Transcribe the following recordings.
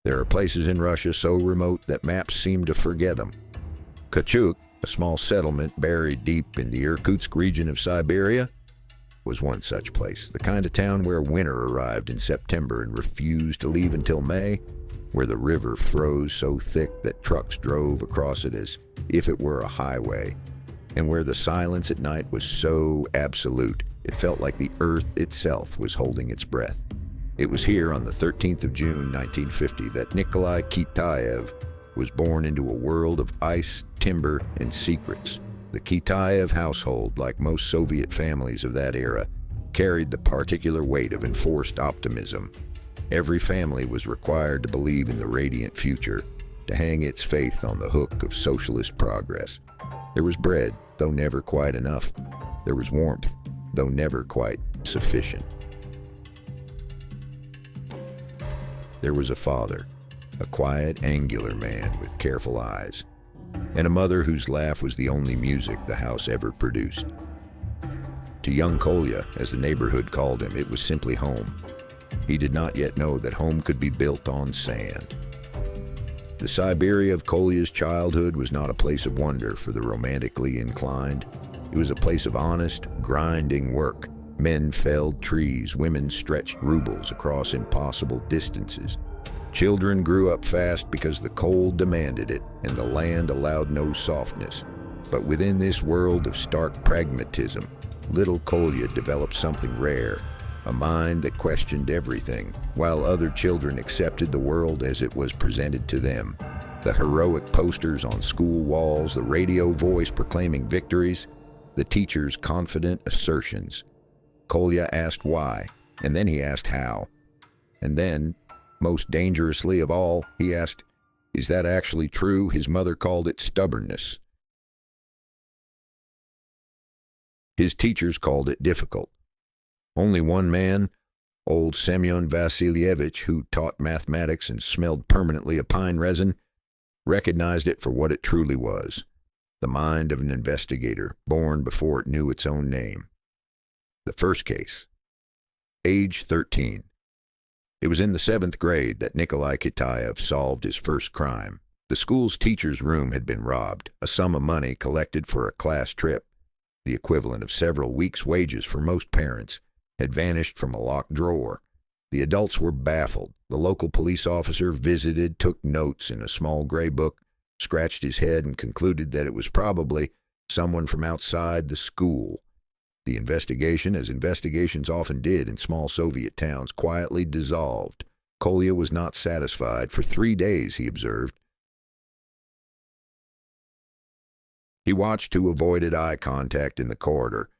There are places in Russia so remote that maps seem to forget them. Kachuk, a small settlement buried deep in the Irkutsk region of Siberia, was one such place. The kind of town where winter arrived in September and refused to leave until May, where the river froze so thick that trucks drove across it as if it were a highway, and where the silence at night was so absolute it felt like the earth itself was holding its breath. It was here on the 13th of June, 1950, that Nikolai Kitaev was born into a world of ice, timber, and secrets. The Kitaev household, like most Soviet families of that era, carried the particular weight of enforced optimism. Every family was required to believe in the radiant future, to hang its faith on the hook of socialist progress. There was bread, though never quite enough. There was warmth, though never quite sufficient. There was a father, a quiet, angular man with careful eyes, and a mother whose laugh was the only music the house ever produced. To young Kolya, as the neighborhood called him, it was simply home. He did not yet know that home could be built on sand. The Siberia of Kolya's childhood was not a place of wonder for the romantically inclined. It was a place of honest, grinding work. Men felled trees, women stretched rubles across impossible distances. Children grew up fast because the cold demanded it, and the land allowed no softness. But within this world of stark pragmatism, little Kolya developed something rare, a mind that questioned everything, while other children accepted the world as it was presented to them. The heroic posters on school walls, the radio voice proclaiming victories, the teacher's confident assertions. Kolya asked why, and then he asked how. And then, most dangerously of all, he asked, is that actually true? His mother called it stubbornness. His teachers called it difficult. Only one man, old Semyon Vasilievich, who taught mathematics and smelled permanently of pine resin, recognized it for what it truly was, the mind of an investigator, born before it knew its own name. The first case. Age 13. It was in the 7th grade that Nikolai Kitaev solved his first crime. The school's teacher's room had been robbed, a sum of money collected for a class trip, the equivalent of several weeks' wages for most parents, had vanished from a locked drawer. The adults were baffled. The local police officer visited, took notes in a small gray book, scratched his head, and concluded that it was probably someone from outside the school. The investigation, as investigations often did in small Soviet towns, quietly dissolved. Kolya was not satisfied. For 3 days, he observed. He watched who avoided eye contact in the corridor,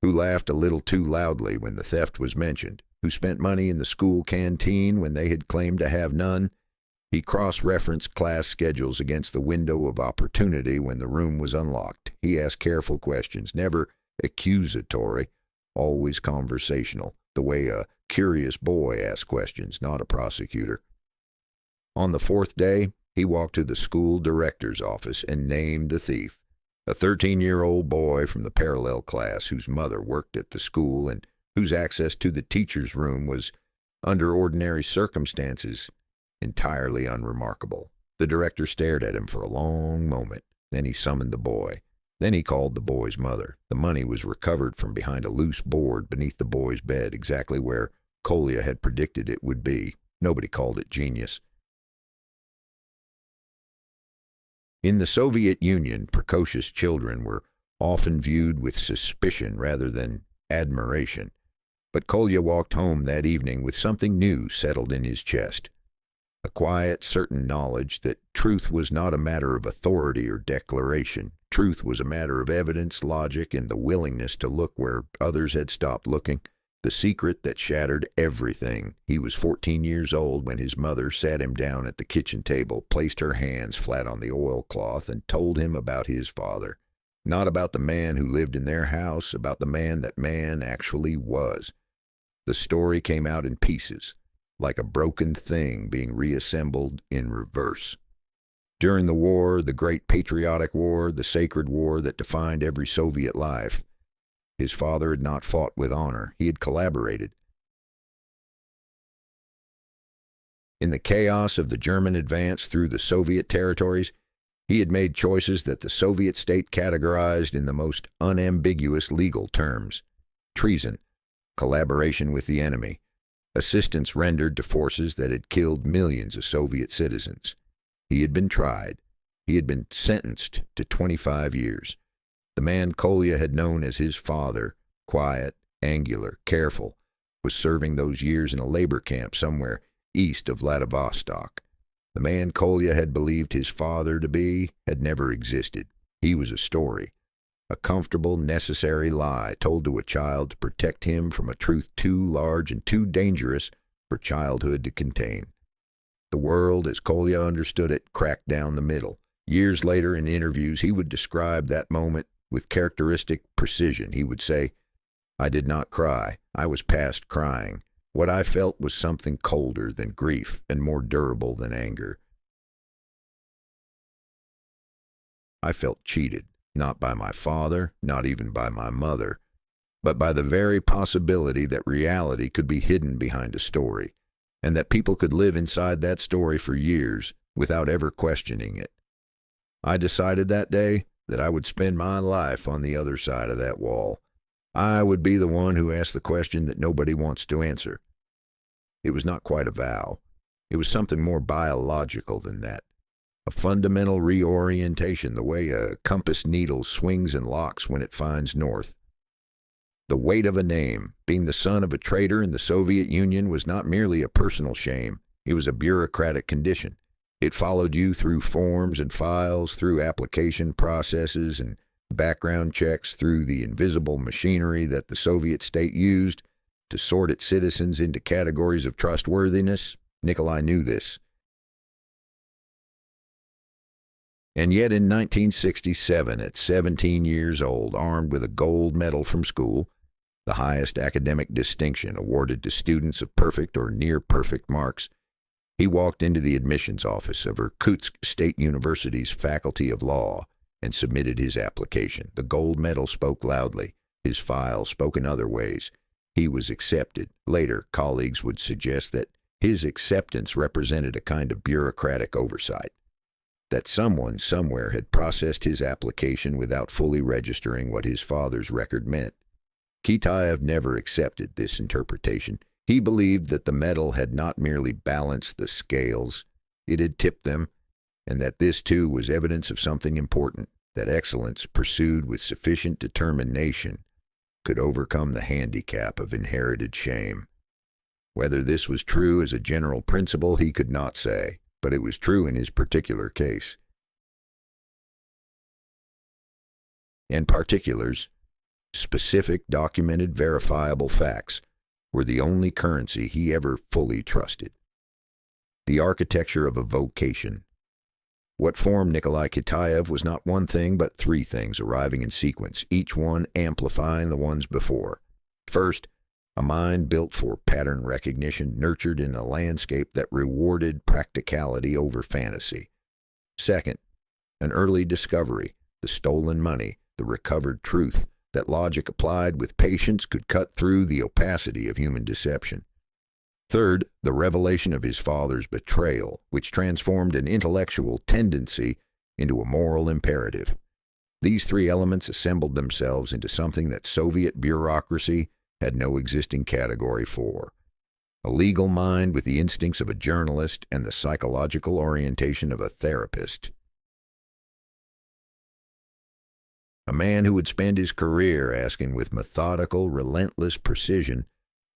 who laughed a little too loudly when the theft was mentioned, who spent money in the school canteen when they had claimed to have none. He cross-referenced class schedules against the window of opportunity when the room was unlocked. He asked careful questions, never accusatory, always conversational, the way a curious boy asks questions, not a prosecutor. On the 4th day, he walked to the school director's office and named the thief, a 13-year-old boy from the parallel class whose mother worked at the school and whose access to the teacher's room was, under ordinary circumstances, entirely unremarkable. The director stared at him for a long moment. Then he summoned the boy. Then he called the boy's mother. The money was recovered from behind a loose board beneath the boy's bed, exactly where Kolya had predicted it would be. Nobody called it genius. In the Soviet Union, precocious children were often viewed with suspicion rather than admiration. But Kolya walked home that evening with something new settled in his chest. A quiet, certain knowledge that truth was not a matter of authority or declaration. Truth was a matter of evidence, logic, and the willingness to look where others had stopped looking. The secret that shattered everything. He was 14 years old when his mother sat him down at the kitchen table, placed her hands flat on the oilcloth, and told him about his father. Not about the man who lived in their house, about the man that man actually was. The story came out in pieces, like a broken thing being reassembled in reverse. During the war, the great patriotic war, the sacred war that defined every Soviet life, his father had not fought with honor. He had collaborated. In the chaos of the German advance through the Soviet territories, he had made choices that the Soviet state categorized in the most unambiguous legal terms: treason, collaboration with the enemy, assistance rendered to forces that had killed millions of Soviet citizens. He had been tried. He had been sentenced to 25 years. The man Kolya had known as his father, quiet, angular, careful, was serving those years in a labor camp somewhere east of Vladivostok. The man Kolya had believed his father to be had never existed. He was a story, a comfortable, necessary lie told to a child to protect him from a truth too large and too dangerous for childhood to contain. The world, as Kolya understood it, cracked down the middle. Years later, in interviews, he would describe that moment with characteristic precision. He would say, "I did not cry. I was past crying. What I felt was something colder than grief and more durable than anger. I felt cheated, not by my father, not even by my mother, but by the very possibility that reality could be hidden behind a story, and that people could live inside that story for years without ever questioning it. I decided that day that I would spend my life on the other side of that wall. I would be the one who asked the question that nobody wants to answer." It was not quite a vow. It was something more biological than that. A fundamental reorientation, the way a compass needle swings and locks when it finds north. The weight of a name, being the son of a traitor in the Soviet Union, was not merely a personal shame. It was a bureaucratic condition. It followed you through forms and files, through application processes and background checks, through the invisible machinery that the Soviet state used to sort its citizens into categories of trustworthiness. Nikolai knew this. And yet in 1967, at 17 years old, armed with a gold medal from school, the highest academic distinction awarded to students of perfect or near-perfect marks, he walked into the admissions office of Irkutsk State University's Faculty of Law and submitted his application. The gold medal spoke loudly. His file spoke in other ways. He was accepted. Later, colleagues would suggest that his acceptance represented a kind of bureaucratic oversight, that someone somewhere had processed his application without fully registering what his father's record meant. Kitaev never accepted this interpretation. He believed that the medal had not merely balanced the scales, it had tipped them, and that this too was evidence of something important, that excellence pursued with sufficient determination could overcome the handicap of inherited shame. Whether this was true as a general principle he could not say, but it was true in his particular case. And particulars, specific, documented, verifiable facts, were the only currency he ever fully trusted. The architecture of a vocation. What formed Nikolai Kitaev was not one thing, but three things arriving in sequence, each one amplifying the ones before. First, a mind built for pattern recognition, nurtured in a landscape that rewarded practicality over fantasy. Second, an early discovery, the stolen money, the recovered truth, that logic applied with patience could cut through the opacity of human deception. Third, the revelation of his father's betrayal, which transformed an intellectual tendency into a moral imperative. These three elements assembled themselves into something that Soviet bureaucracy had no existing category for. A legal mind with the instincts of a journalist and the psychological orientation of a therapist. A man who would spend his career asking with methodical, relentless precision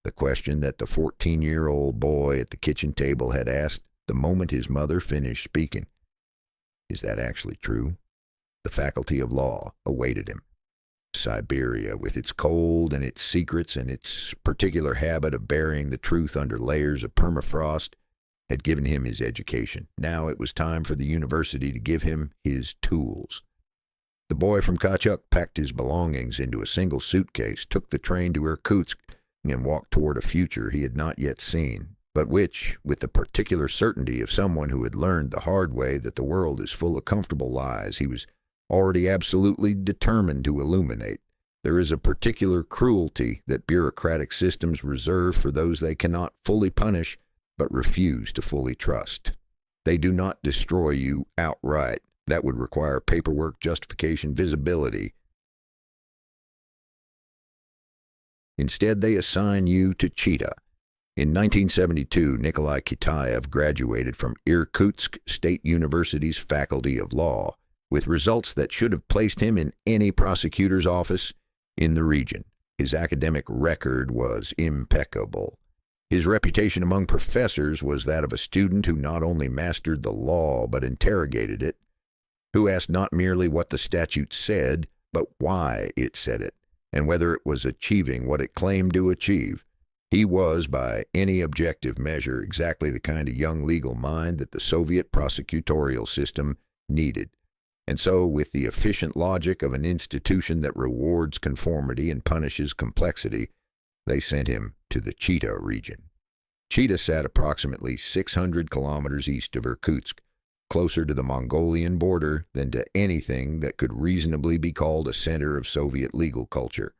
the question that the 14-year-old boy at the kitchen table had asked the moment his mother finished speaking. Is that actually true? The Faculty of Law awaited him. Siberia, with its cold and its secrets and its particular habit of burying the truth under layers of permafrost, had given him his education. Now it was time for the university to give him his tools. The boy from Kachuk packed his belongings into a single suitcase, took the train to Irkutsk, and walked toward a future he had not yet seen, but which, with the particular certainty of someone who had learned the hard way that the world is full of comfortable lies, he was already absolutely determined to illuminate. There is a particular cruelty that bureaucratic systems reserve for those they cannot fully punish but refuse to fully trust. They do not destroy you outright. That would require paperwork, justification, visibility. Instead, they assign you to Chita. In 1972, Nikolai Kitaev graduated from Irkutsk State University's Faculty of Law, with results that should have placed him in any prosecutor's office in the region. His academic record was impeccable. His reputation among professors was that of a student who not only mastered the law but interrogated it, who asked not merely what the statute said, but why it said it, and whether it was achieving what it claimed to achieve. He was, by any objective measure, exactly the kind of young legal mind that the Soviet prosecutorial system needed. And so, with the efficient logic of an institution that rewards conformity and punishes complexity, they sent him to the Chita region. Chita sat approximately 600 kilometers east of Irkutsk, closer to the Mongolian border than to anything that could reasonably be called a center of Soviet legal culture.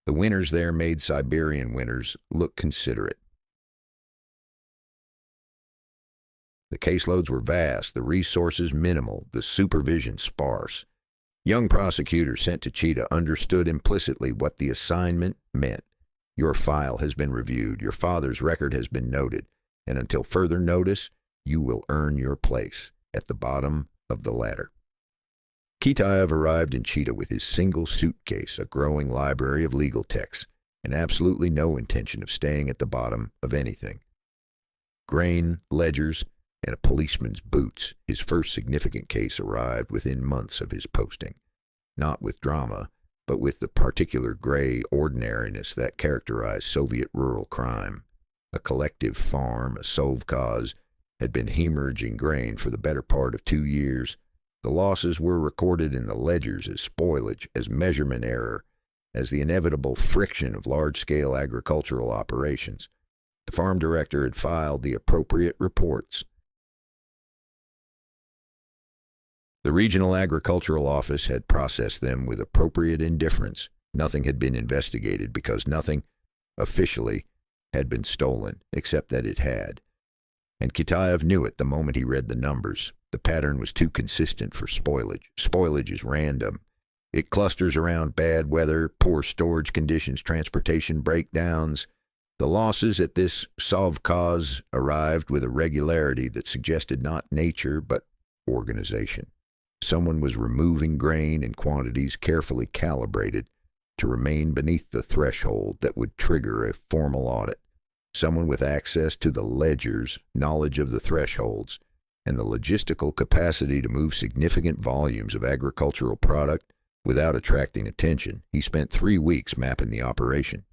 The winters there made Siberian winters look considerate. The caseloads were vast, the resources minimal, the supervision sparse. Young prosecutors sent to Chita understood implicitly what the assignment meant. Your file has been reviewed, your father's record has been noted, and until further notice, you will earn your place at the bottom of the ladder. Kitaev arrived in Chita with his single suitcase, a growing library of legal texts, and absolutely no intention of staying at the bottom of anything. Grain, ledgers, and a policeman's boots, his first significant case arrived within months of his posting, not with drama, but with the particular gray ordinariness that characterized Soviet rural crime. A collective farm, a sovkhoz, had been hemorrhaging grain for the better part of 2 years. The losses were recorded in the ledgers as spoilage, as measurement error, as the inevitable friction of large-scale agricultural operations. The farm director had filed the appropriate reports. The regional agricultural office had processed them with appropriate indifference. Nothing had been investigated because nothing, officially, had been stolen, except that it had. And Kitaev knew it the moment he read the numbers. The pattern was too consistent for spoilage. Spoilage is random. It clusters around bad weather, poor storage conditions, transportation breakdowns. The losses at this sovkhoz arrived with a regularity that suggested not nature, but organization. Someone was removing grain in quantities carefully calibrated to remain beneath the threshold that would trigger a formal audit. Someone with access to the ledgers, knowledge of the thresholds, and the logistical capacity to move significant volumes of agricultural product without attracting attention. He spent 3 weeks mapping the operation.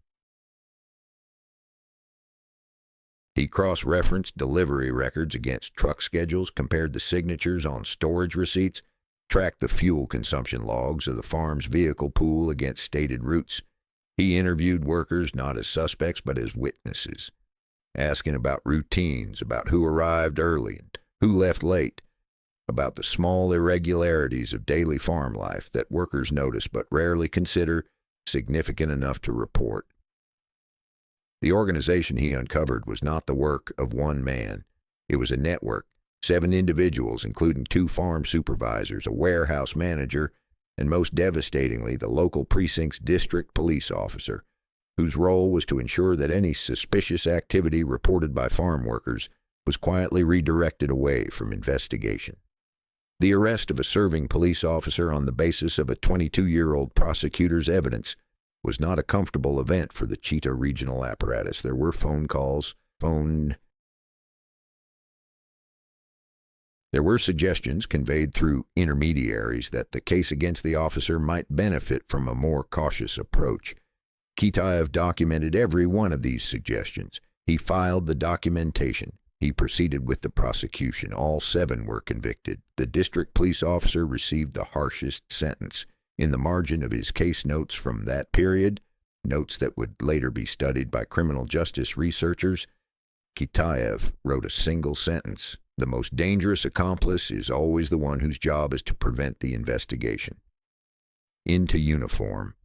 He cross-referenced delivery records against truck schedules, compared the signatures on storage receipts, tracked the fuel consumption logs of the farm's vehicle pool against stated routes. He interviewed workers not as suspects but as witnesses, asking about routines, about who arrived early and who left late, about the small irregularities of daily farm life that workers notice but rarely consider significant enough to report. The organization he uncovered was not the work of one man. It was a network, 7 individuals, including 2 farm supervisors, a warehouse manager, and most devastatingly, the local precinct's district police officer, whose role was to ensure that any suspicious activity reported by farm workers was quietly redirected away from investigation. The arrest of a serving police officer on the basis of a 22-year-old prosecutor's evidence was not a comfortable event for the Chita regional apparatus. There were phone calls, There were suggestions conveyed through intermediaries that the case against the officer might benefit from a more cautious approach. Kitaev documented every one of these suggestions. He filed the documentation. He proceeded with the prosecution. All 7 were convicted. The district police officer received the harshest sentence. In the margin of his case notes from that period, notes that would later be studied by criminal justice researchers, Kitaev wrote a single sentence: "The most dangerous accomplice is always the one whose job is to prevent the investigation." Into uniform.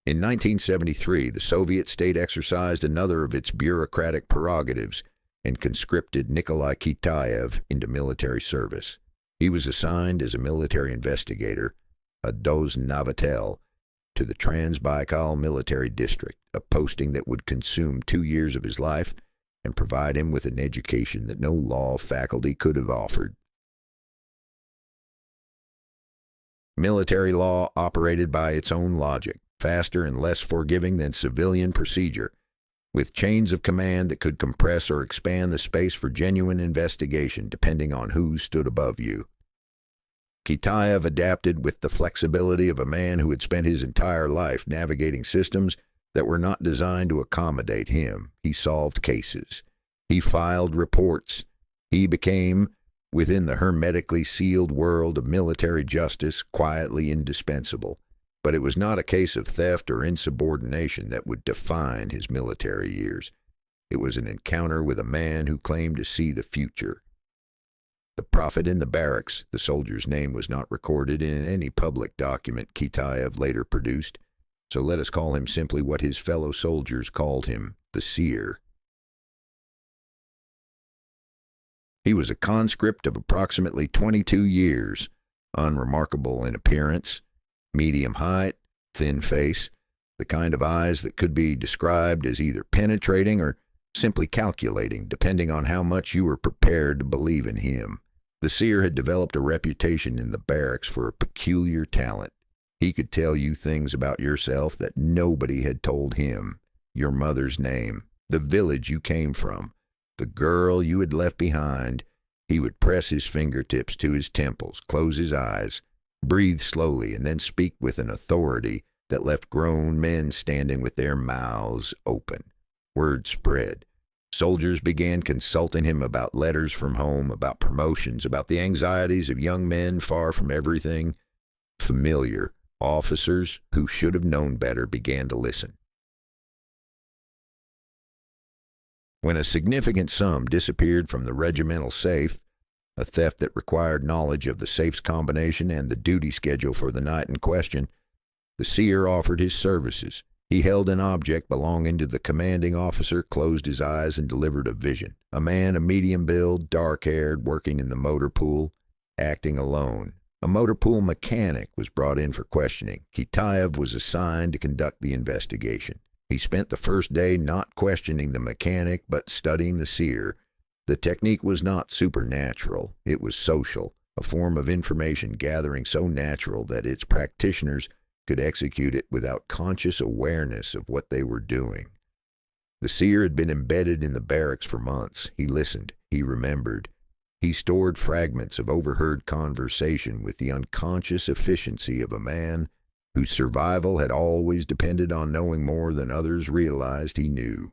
In 1973, the Soviet state exercised another of its bureaucratic prerogatives. and conscripted Nikolai Kitaev into military service. He was assigned as a military investigator, a doznavatel, to the Transbaikal Military District, a posting that would consume 2 years of his life and provide him with an education that no law faculty could have offered. Military law operated by its own logic, faster and less forgiving than civilian procedure, with chains of command that could compress or expand the space for genuine investigation depending on who stood above you. Kitaev adapted with the flexibility of a man who had spent his entire life navigating systems that were not designed to accommodate him. He solved cases. He filed reports. He became, within the hermetically sealed world of military justice, quietly indispensable. But it was not a case of theft or insubordination that would define his military years. It was an encounter with a man who claimed to see the future. The prophet in the barracks, the soldier's name was not recorded in any public document Kitaev later produced, so let us call him simply what his fellow soldiers called him, the seer. He was a conscript of approximately 22 years, unremarkable in appearance, medium height, thin face, the kind of eyes that could be described as either penetrating or simply calculating, depending on how much you were prepared to believe in him. The seer had developed a reputation in the barracks for a peculiar talent. He could tell you things about yourself that nobody had told him. Your mother's name, the village you came from, the girl you had left behind. He would press his fingertips to his temples, close his eyes, breathe slowly, and then speak with an authority that left grown men standing with their mouths open. Word spread. Soldiers began consulting him about letters from home, about promotions, about the anxieties of young men far from everything familiar. Officers who should have known better began to listen. When a significant sum disappeared from the regimental safe, a theft that required knowledge of the safe's combination and the duty schedule for the night in question, the seer offered his services. He held an object belonging to the commanding officer, closed his eyes, and delivered a vision. A man of medium build, dark-haired, working in the motor pool, acting alone. A motor pool mechanic was brought in for questioning. Kitaev was assigned to conduct the investigation. He spent the first day not questioning the mechanic, but studying the seer. The technique was not supernatural. It was social, a form of information gathering so natural that its practitioners could execute it without conscious awareness of what they were doing. The seer had been embedded in the barracks for months. He listened. He remembered. He stored fragments of overheard conversation with the unconscious efficiency of a man whose survival had always depended on knowing more than others realized he knew.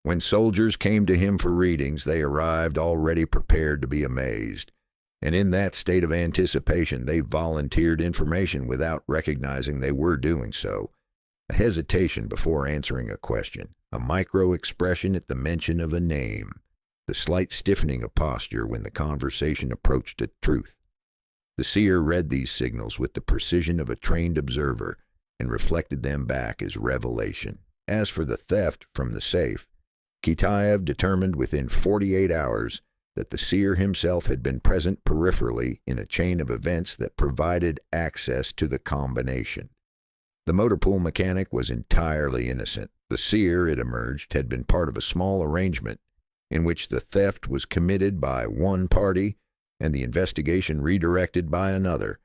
When soldiers came to him for readings, they arrived already prepared to be amazed. And in that state of anticipation, they volunteered information without recognizing they were doing so. A hesitation before answering a question, a micro-expression at the mention of a name, the slight stiffening of posture when the conversation approached a truth. The seer read these signals with the precision of a trained observer and reflected them back as revelation. As for the theft from the safe, Kitaev determined within 48 hours that the seer himself had been present peripherally in a chain of events that provided access to the combination. The motor pool mechanic was entirely innocent. The seer, it emerged, had been part of a small arrangement in which the theft was committed by one party and the investigation redirected by another,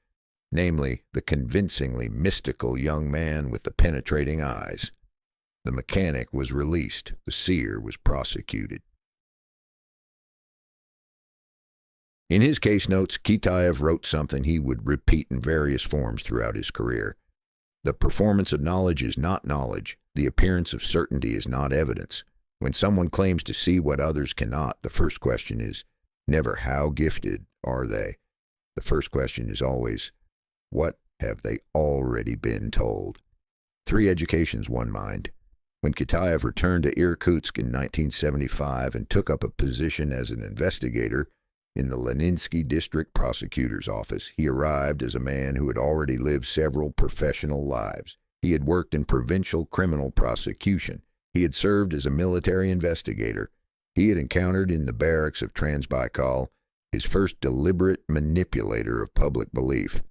namely the convincingly mystical young man with the penetrating eyes. The mechanic was released. The seer was prosecuted. In his case notes, Kitaev wrote something he would repeat in various forms throughout his career. The performance of knowledge is not knowledge. The appearance of certainty is not evidence. When someone claims to see what others cannot, the first question is never how gifted are they. The first question is always, what have they already been told? 3 educations, 1 mind. When Kitaev returned to Irkutsk in 1975 and took up a position as an investigator in the Leninsky District Prosecutor's Office, he arrived as a man who had already lived several professional lives. He had worked in provincial criminal prosecution. He had served as a military investigator. He had encountered in the barracks of Transbaikal his first deliberate manipulator of public belief,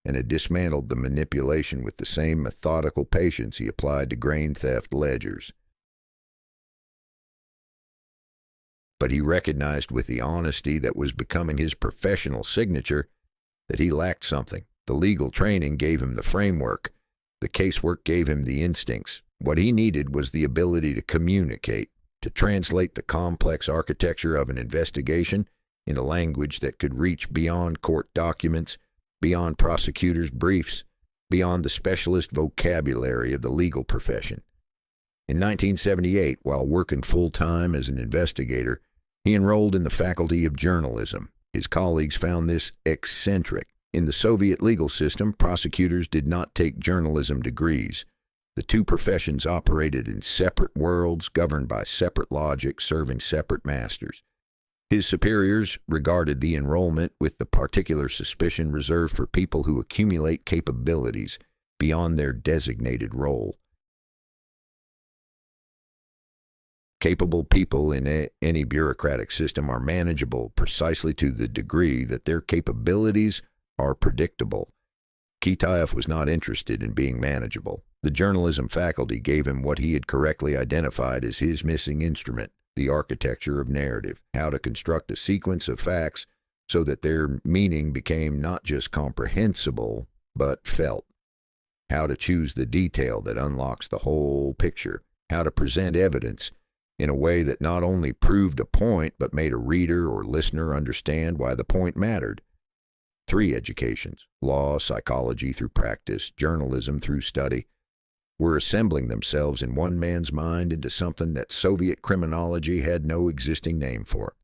and had dismantled the manipulation with the same methodical patience he applied to grain theft ledgers. But he recognized with the honesty that was becoming his professional signature that he lacked something. The legal training gave him the framework. The casework gave him the instincts. What he needed was the ability to communicate, to translate the complex architecture of an investigation into language that could reach beyond court documents, beyond prosecutors' briefs, beyond the specialist vocabulary of the legal profession. In 1978, while working full-time as an investigator, he enrolled in the Faculty of Journalism. His colleagues found this eccentric. In the Soviet legal system, prosecutors did not take journalism degrees. The two professions operated in separate worlds, governed by separate logic, serving separate masters. His superiors regarded the enrollment with the particular suspicion reserved for people who accumulate capabilities beyond their designated role. Capable people in any bureaucratic system are manageable precisely to the degree that their capabilities are predictable. Kitaev was not interested in being manageable. The journalism faculty gave him what he had correctly identified as his missing instrument, the architecture of narrative, how to construct a sequence of facts so that their meaning became not just comprehensible, but felt, how to choose the detail that unlocks the whole picture, how to present evidence in a way that not only proved a point, but made a reader or listener understand why the point mattered. 3 educations, law, psychology through practice, journalism through study, were assembling themselves in one man's mind into something that Soviet criminology had no existing name for.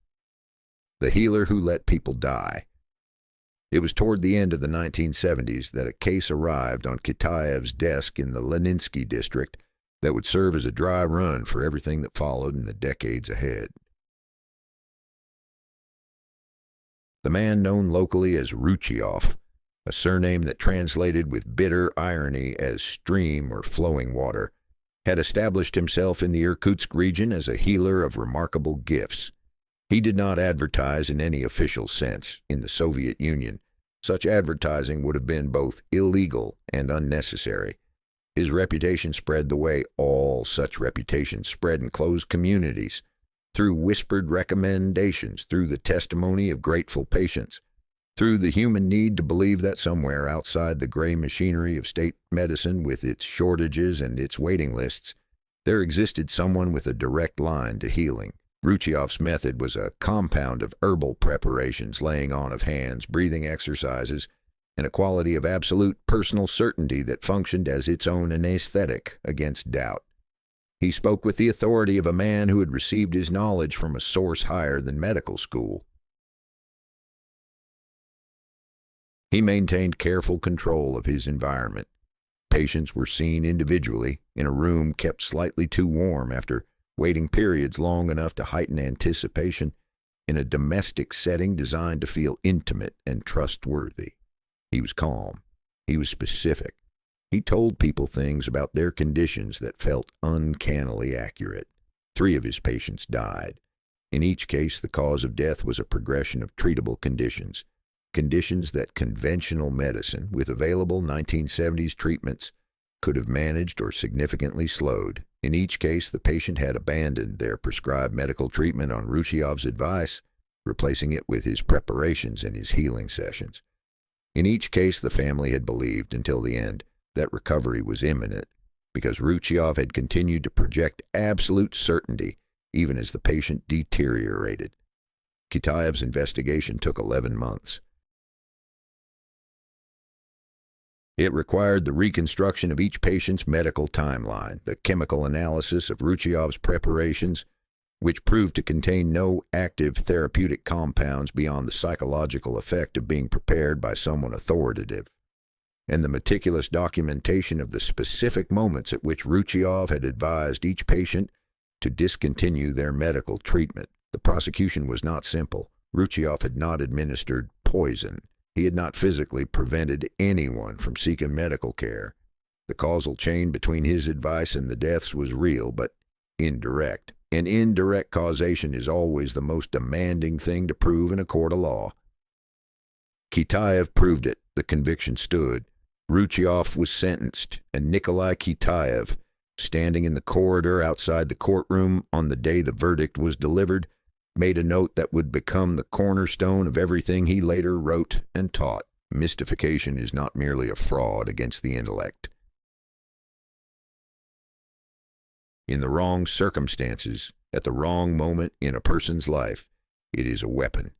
The healer who let people die. It was toward the end of the 1970s that a case arrived on Kitaev's desk in the Leninsky district that would serve as a dry run for everything that followed in the decades ahead. The man known locally as Ruchiov, a surname that translated with bitter irony as stream or flowing water, had established himself in the Irkutsk region as a healer of remarkable gifts. He did not advertise in any official sense. In the Soviet Union, such advertising would have been both illegal and unnecessary. His reputation spread the way all such reputations spread in closed communities, through whispered recommendations, through the testimony of grateful patients, through the human need to believe that somewhere outside the gray machinery of state medicine with its shortages and its waiting lists, there existed someone with a direct line to healing. Ruchiov's method was a compound of herbal preparations, laying on of hands, breathing exercises, and a quality of absolute personal certainty that functioned as its own anesthetic against doubt. He spoke with the authority of a man who had received his knowledge from a source higher than medical school. He maintained careful control of his environment. Patients were seen individually in a room kept slightly too warm after waiting periods long enough to heighten anticipation, in a domestic setting designed to feel intimate and trustworthy. He was calm. He was specific. He told people things about their conditions that felt uncannily accurate. 3 of his patients died. In each case, the cause of death was a progression of treatable conditions, conditions that conventional medicine, with available 1970s treatments, could have managed or significantly slowed. In each case, the patient had abandoned their prescribed medical treatment on Ruchiov's advice, replacing it with his preparations and his healing sessions. In each case, the family had believed until the end that recovery was imminent, because Ruchiov had continued to project absolute certainty even as the patient deteriorated. Kitaev's investigation took 11 months. It required the reconstruction of each patient's medical timeline, the chemical analysis of Ruchiov's preparations, which proved to contain no active therapeutic compounds beyond the psychological effect of being prepared by someone authoritative, and the meticulous documentation of the specific moments at which Ruchiov had advised each patient to discontinue their medical treatment. The prosecution was not simple. Ruchiov had not administered poison. He had not physically prevented anyone from seeking medical care. The causal chain between his advice and the deaths was real, but indirect. And indirect causation is always the most demanding thing to prove in a court of law. Kitaev proved it. The conviction stood. Ruchiev was sentenced, and Nikolai Kitaev, standing in the corridor outside the courtroom on the day the verdict was delivered, made a note that would become the cornerstone of everything he later wrote and taught. Mystification is not merely a fraud against the intellect. In the wrong circumstances, at the wrong moment in a person's life, it is a weapon.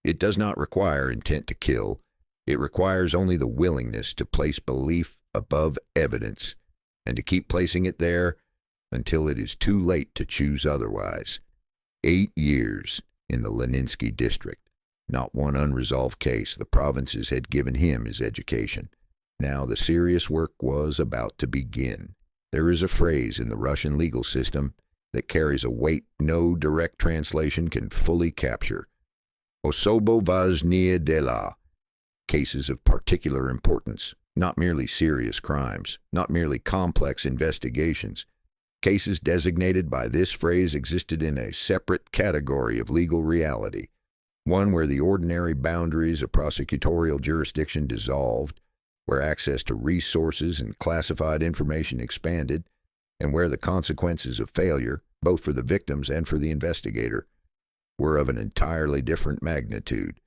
It does not require intent to kill. It requires only the willingness to place belief above evidence and to keep placing it there until it is too late to choose otherwise. 8 years in the Leninsky district. Not one unresolved case. The provinces had given him his education. Now the serious work was about to begin. There is a phrase in the Russian legal system that carries a weight no direct translation can fully capture. Osobo важные дела. Cases of particular importance, not merely serious crimes, not merely complex investigations. Cases designated by this phrase existed in a separate category of legal reality, one where the ordinary boundaries of prosecutorial jurisdiction dissolved, where access to resources and classified information expanded, and where the consequences of failure, both for the victims and for the investigator, were of an entirely different magnitude.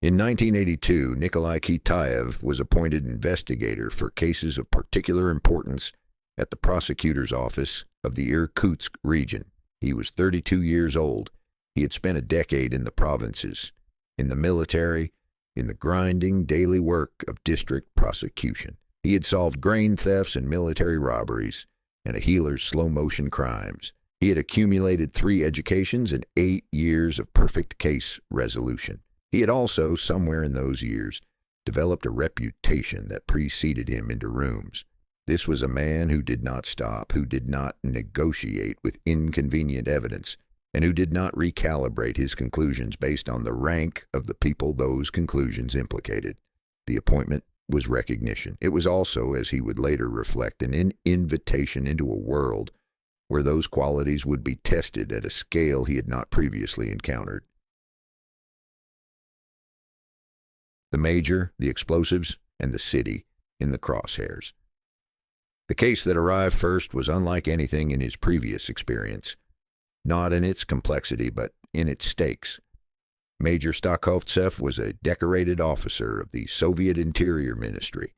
In 1982, Nikolai Kitaev was appointed investigator for cases of particular importance at the prosecutor's office of the Irkutsk region. He was 32 years old. He had spent a decade in the provinces, in the military, in the grinding daily work of district prosecution. He had solved grain thefts and military robberies, and a healer's slow-motion crimes. He had accumulated 3 educations and 8 years of perfect case resolution. He had also, somewhere in those years, developed a reputation that preceded him into rooms. This was a man who did not stop, who did not negotiate with inconvenient evidence, and who did not recalibrate his conclusions based on the rank of the people those conclusions implicated. The appointment was recognition. It was also, as he would later reflect, an invitation into a world where those qualities would be tested at a scale he had not previously encountered. The major, the explosives, and the city in the crosshairs. The case that arrived first was unlike anything in his previous experience, not in its complexity, but in its stakes. Major Stakhovtsev was a decorated officer of the Soviet Interior Ministry,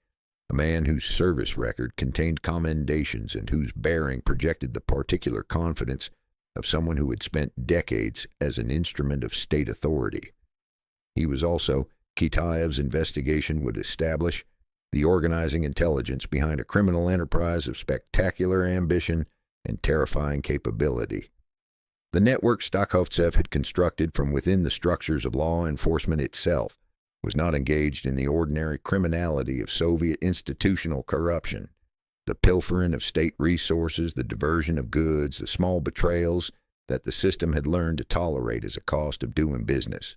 a man whose service record contained commendations and whose bearing projected the particular confidence of someone who had spent decades as an instrument of state authority. He was also, Kitaev's investigation would establish, the organizing intelligence behind a criminal enterprise of spectacular ambition and terrifying capability. The network Stakhovtsev had constructed from within the structures of law enforcement itself was not engaged in the ordinary criminality of Soviet institutional corruption, the pilfering of state resources, the diversion of goods, the small betrayals that the system had learned to tolerate as a cost of doing business.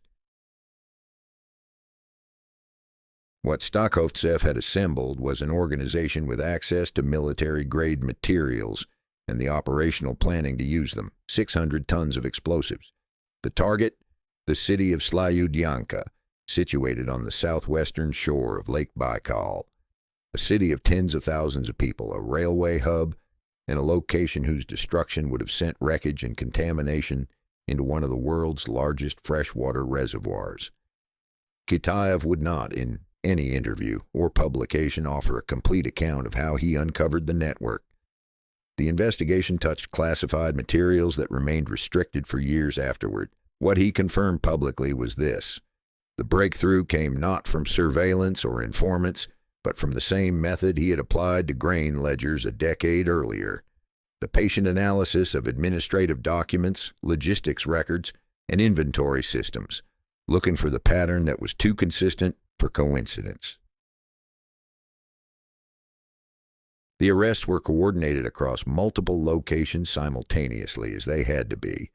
What Stakhovtsev had assembled was an organization with access to military-grade materials and the operational planning to use them, 600 tons of explosives. The target, the city of Slayudyanka, situated on the southwestern shore of Lake Baikal, a city of tens of thousands of people, a railway hub, and a location whose destruction would have sent wreckage and contamination into one of the world's largest freshwater reservoirs. Kitaev would not, in any interview or publication, offer a complete account of how he uncovered the network. The investigation touched classified materials that remained restricted for years afterward. What he confirmed publicly was this: the breakthrough came not from surveillance or informants, but from the same method he had applied to grain ledgers a decade earlier: the patient analysis of administrative documents, logistics records, and inventory systems, looking for the pattern that was too consistent for coincidence. The arrests were coordinated across multiple locations simultaneously, as they had to be.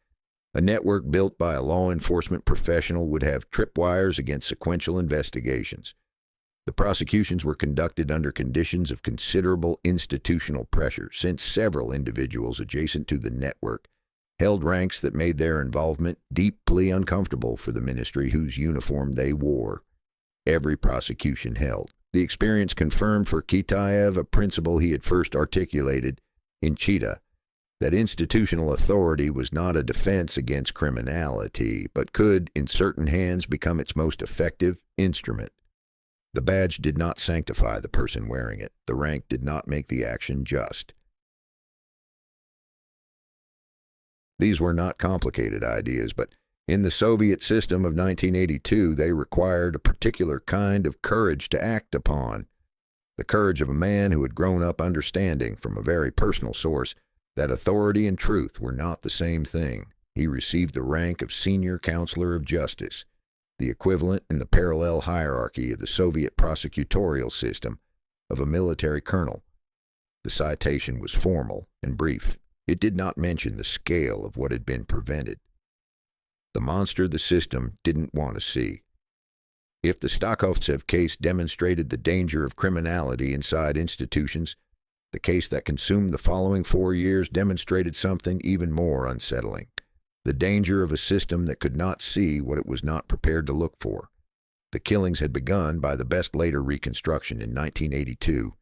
A network built by a law enforcement professional would have tripwires against sequential investigations. The prosecutions were conducted under conditions of considerable institutional pressure, since several individuals adjacent to the network held ranks that made their involvement deeply uncomfortable for the ministry whose uniform they wore. Every prosecution held. The experience confirmed for Kitaev a principle he had first articulated in Chita, that institutional authority was not a defense against criminality, but could, in certain hands, become its most effective instrument. The badge did not sanctify the person wearing it. The rank did not make the action just. These were not complicated ideas, but in the Soviet system of 1982, they required a particular kind of courage to act upon. The courage of a man who had grown up understanding, from a very personal source, that authority and truth were not the same thing. He received the rank of Senior Counselor of Justice, the equivalent in the parallel hierarchy of the Soviet prosecutorial system of a military colonel. The citation was formal and brief. It did not mention the scale of what had been prevented. The monster the system didn't want to see. If the Stakhovtsev case demonstrated the danger of criminality inside institutions, the case that consumed the following 4 years demonstrated something even more unsettling: the danger of a system that could not see what it was not prepared to look for. The killings had begun by the best later reconstruction in 1982.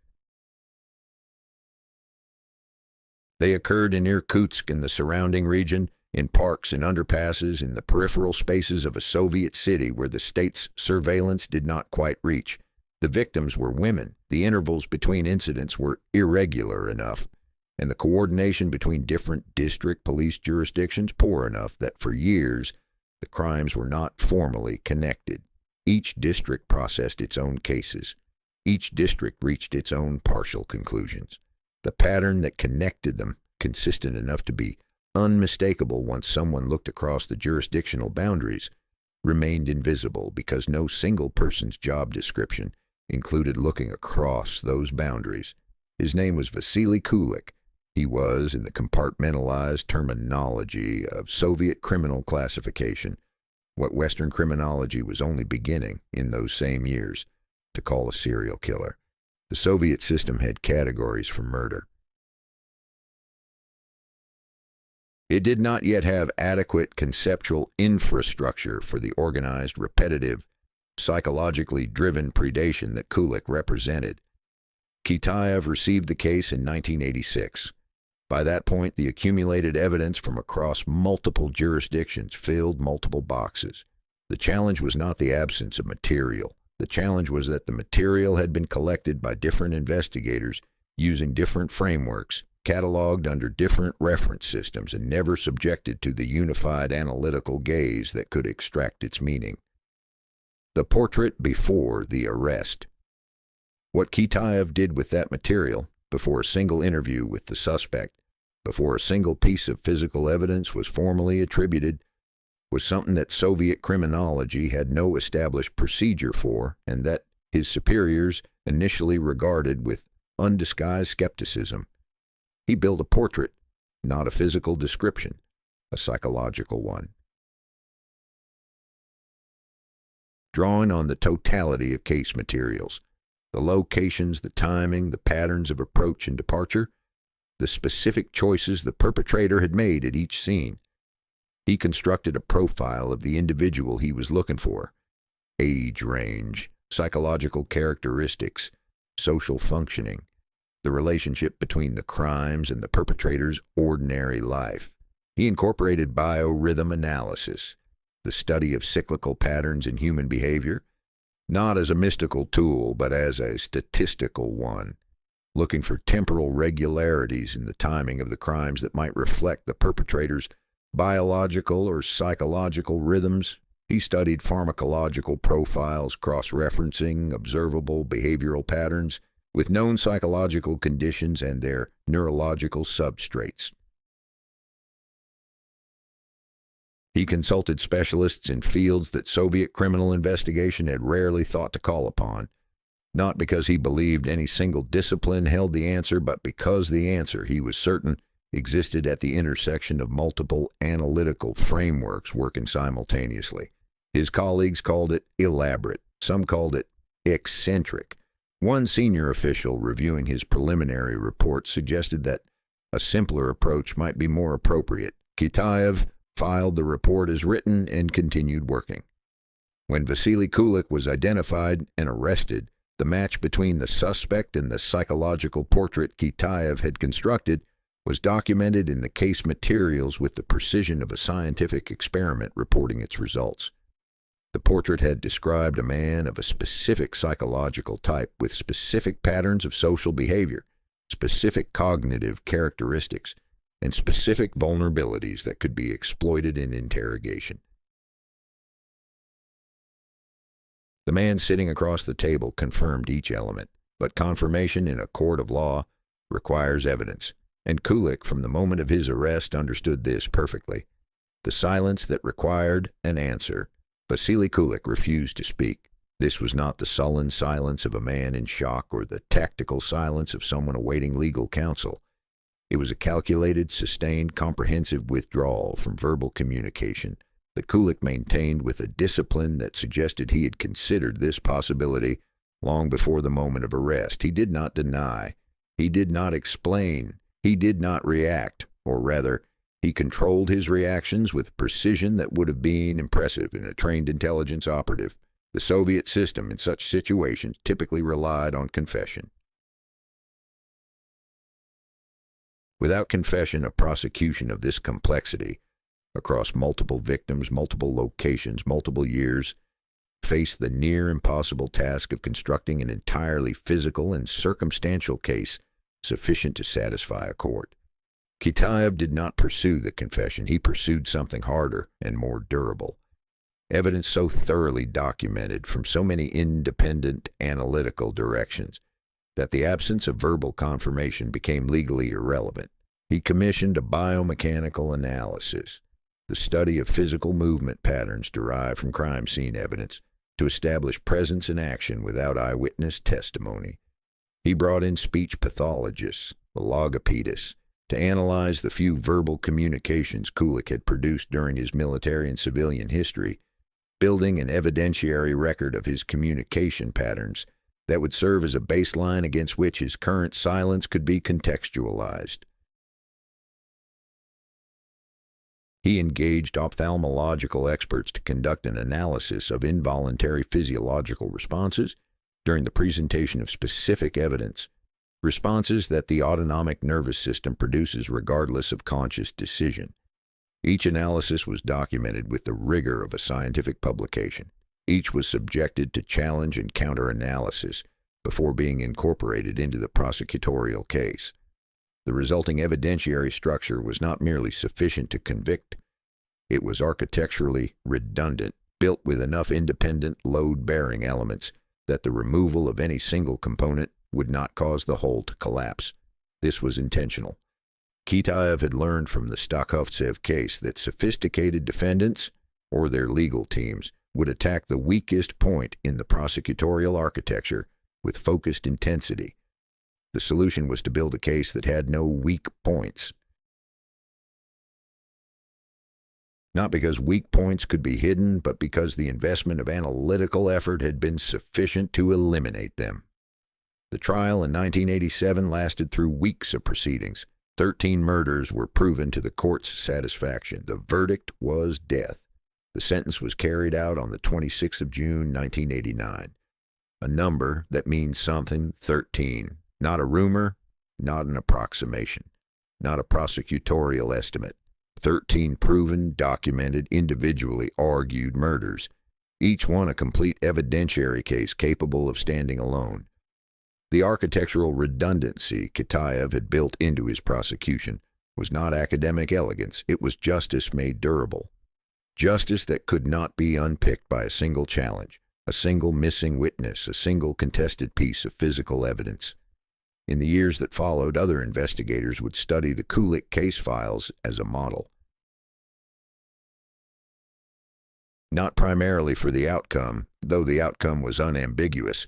They occurred in Irkutsk and the surrounding region, in parks and underpasses, in the peripheral spaces of a Soviet city where the state's surveillance did not quite reach. The victims were women. The intervals between incidents were irregular enough, and the coordination between different district police jurisdictions poor enough that for years the crimes were not formally connected. Each district processed its own cases. Each district reached its own partial conclusions. The pattern that connected them, consistent enough to be unmistakable once someone looked across the jurisdictional boundaries, remained invisible because no single person's job description included looking across those boundaries. His name was Vasily Kulik. He was, in the compartmentalized terminology of Soviet criminal classification, what Western criminology was only beginning, in those same years, to call a serial killer. The Soviet system had categories for murder. It did not yet have adequate conceptual infrastructure for the organized, repetitive, psychologically driven predation that Kulik represented. Kitaev received the case in 1986. By that point, the accumulated evidence from across multiple jurisdictions filled multiple boxes. The challenge was not the absence of material. The challenge was that the material had been collected by different investigators using different frameworks, cataloged under different reference systems, and never subjected to the unified analytical gaze that could extract its meaning. The portrait before the arrest. What Kitaev did with that material, before a single interview with the suspect, before a single piece of physical evidence was formally attributed, was something that Soviet criminology had no established procedure for, and that his superiors initially regarded with undisguised skepticism. He built a portrait, not a physical description, a psychological one. Drawing on the totality of case materials, the locations, the timing, the patterns of approach and departure, the specific choices the perpetrator had made at each scene, he constructed a profile of the individual he was looking for: age range, psychological characteristics, social functioning, the relationship between the crimes and the perpetrator's ordinary life. He incorporated biorhythm analysis, the study of cyclical patterns in human behavior, not as a mystical tool, but as a statistical one, looking for temporal regularities in the timing of the crimes that might reflect the perpetrator's biological or psychological rhythms. He studied pharmacological profiles, cross-referencing observable behavioral patterns with known psychological conditions and their neurological substrates. He consulted specialists in fields that Soviet criminal investigation had rarely thought to call upon, not because he believed any single discipline held the answer, but because the answer, he was certain, existed at the intersection of multiple analytical frameworks working simultaneously. His colleagues called it elaborate. Some called it eccentric. One senior official reviewing his preliminary report suggested that a simpler approach might be more appropriate. Kitaev filed the report as written and continued working. When Vasily Kulik was identified and arrested, the match between the suspect and the psychological portrait Kitaev had constructed was documented in the case materials with the precision of a scientific experiment reporting its results. The portrait had described a man of a specific psychological type with specific patterns of social behavior, specific cognitive characteristics, and specific vulnerabilities that could be exploited in interrogation. The man sitting across the table confirmed each element, but confirmation in a court of law requires evidence, and Kulik, from the moment of his arrest, understood this perfectly. The silence that required an answer. Vasily Kulik refused to speak. This was not the sullen silence of a man in shock or the tactical silence of someone awaiting legal counsel. It was a calculated, sustained, comprehensive withdrawal from verbal communication that Kulik maintained with a discipline that suggested he had considered this possibility long before the moment of arrest. He did not deny. He did not explain. He did not react, or rather, he controlled his reactions with precision that would have been impressive in a trained intelligence operative. The Soviet system in such situations typically relied on confession. Without confession, a prosecution of this complexity, across multiple victims, multiple locations, multiple years, faced the near impossible task of constructing an entirely physical and circumstantial case sufficient to satisfy a court. Kitaev did not pursue the confession. He pursued something harder and more durable. Evidence so thoroughly documented from so many independent analytical directions that the absence of verbal confirmation became legally irrelevant. He commissioned a biomechanical analysis, the study of physical movement patterns derived from crime scene evidence, to establish presence and action without eyewitness testimony. He brought in speech pathologists, the logopedists, to analyze the few verbal communications Kulik had produced during his military and civilian history, building an evidentiary record of his communication patterns that would serve as a baseline against which his current silence could be contextualized. He engaged ophthalmological experts to conduct an analysis of involuntary physiological responses during the presentation of specific evidence, responses that the autonomic nervous system produces regardless of conscious decision. Each analysis was documented with the rigor of a scientific publication. Each was subjected to challenge and counter-analysis before being incorporated into the prosecutorial case. The resulting evidentiary structure was not merely sufficient to convict, it was architecturally redundant, built with enough independent load-bearing elements that the removal of any single component would not cause the whole to collapse. This was intentional. Kitaev had learned from the Stakhovtsev case that sophisticated defendants, or their legal teams, would attack the weakest point in the prosecutorial architecture with focused intensity. The solution was to build a case that had no weak points. Not because weak points could be hidden, but because the investment of analytical effort had been sufficient to eliminate them. The trial in 1987 lasted through weeks of proceedings. 13 murders were proven to the court's satisfaction. The verdict was death. The sentence was carried out on the 26th of June, 1989. A number that means something, 13. Not a rumor, not an approximation, not a prosecutorial estimate. 13 proven, documented, individually argued murders, each one a complete evidentiary case capable of standing alone. The architectural redundancy Kitaev had built into his prosecution was not academic elegance, it was justice made durable. Justice that could not be unpicked by a single challenge, a single missing witness, a single contested piece of physical evidence. In the years that followed, other investigators would study the Kulik case files as a model. Not primarily for the outcome, though the outcome was unambiguous,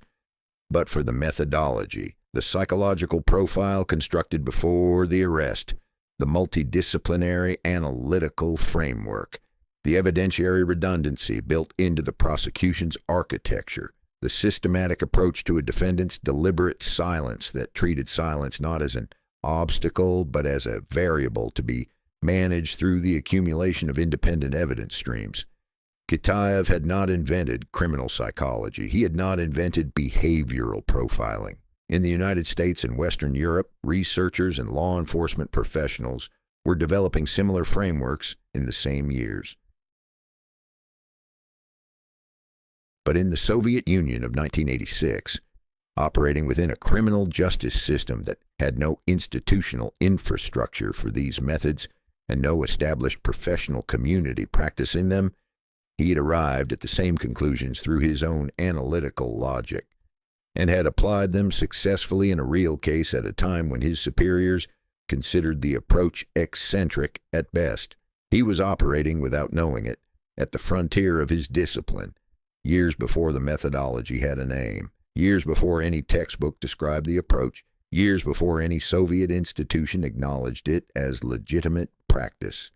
but for the methodology, the psychological profile constructed before the arrest, the multidisciplinary analytical framework, the evidentiary redundancy built into the prosecution's architecture, The systematic approach to a defendant's deliberate silence that treated silence not as an obstacle but as a variable to be managed through the accumulation of independent evidence streams. Kitaev had not invented criminal psychology. He had not invented behavioral profiling. In the United States and Western Europe, researchers and law enforcement professionals were developing similar frameworks in the same years. But in the Soviet Union of 1986, operating within a criminal justice system that had no institutional infrastructure for these methods and no established professional community practicing them, he had arrived at the same conclusions through his own analytical logic, and had applied them successfully in a real case at a time when his superiors considered the approach eccentric at best. He was operating, without knowing it, at the frontier of his discipline, years before the methodology had a name, years before any textbook described the approach, years before any Soviet institution acknowledged it as legitimate practice.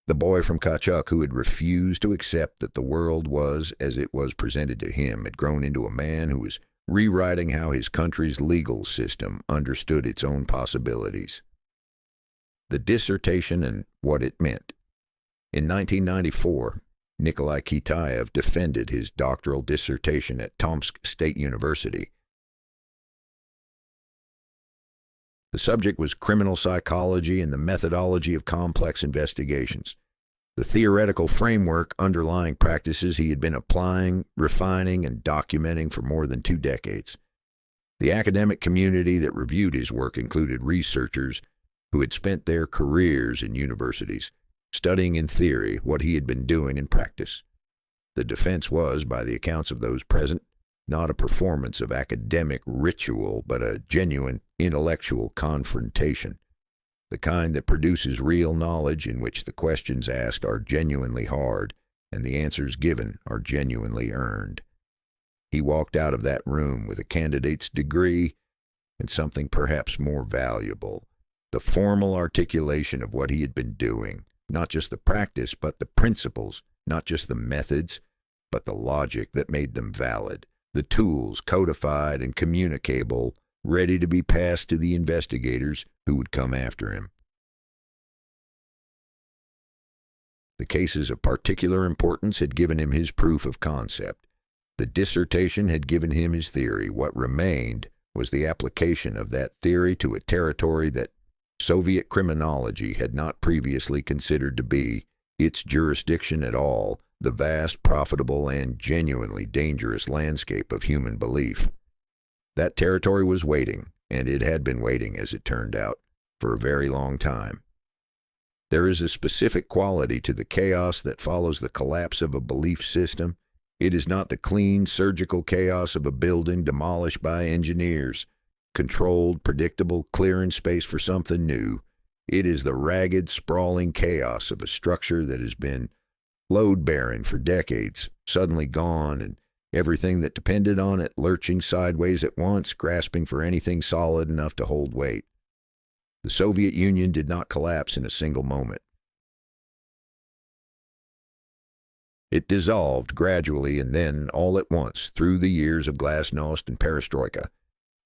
The boy from Kachuk who had refused to accept that the world was as it was presented to him had grown into a man who was rewriting how his country's legal system understood its own possibilities. The dissertation and what it meant. In 1994, Nikolai Kitaev defended his doctoral dissertation at Tomsk State University. The subject was criminal psychology and the methodology of complex investigations, the theoretical framework underlying practices he had been applying, refining, and documenting for more than 2 decades. The academic community that reviewed his work included researchers who had spent their careers in universities, studying in theory what he had been doing in practice. The defense was, by the accounts of those present, not a performance of academic ritual, but a genuine intellectual confrontation, the kind that produces real knowledge in which the questions asked are genuinely hard and the answers given are genuinely earned. He walked out of that room with a candidate's degree and something perhaps more valuable, the formal articulation of what he had been doing, not just the practice, but the principles, not just the methods, but the logic that made them valid, the tools codified and communicable, ready to be passed to the investigators who would come after him. The cases of particular importance had given him his proof of concept. The dissertation had given him his theory. What remained was the application of that theory to a territory that Soviet criminology had not previously considered to be its jurisdiction at all, the vast, profitable, and genuinely dangerous landscape of human belief. That territory was waiting, and it had been waiting, as it turned out, for a very long time. There is a specific quality to the chaos that follows the collapse of a belief system. It is not the clean, surgical chaos of a building demolished by engineers, controlled, predictable, clearing space for something new. It is the ragged, sprawling chaos of a structure that has been load-bearing for decades, suddenly gone, and everything that depended on it lurching sideways at once, grasping for anything solid enough to hold weight. The Soviet Union did not collapse in a single moment. It dissolved gradually and then, all at once, through the years of glasnost and perestroika,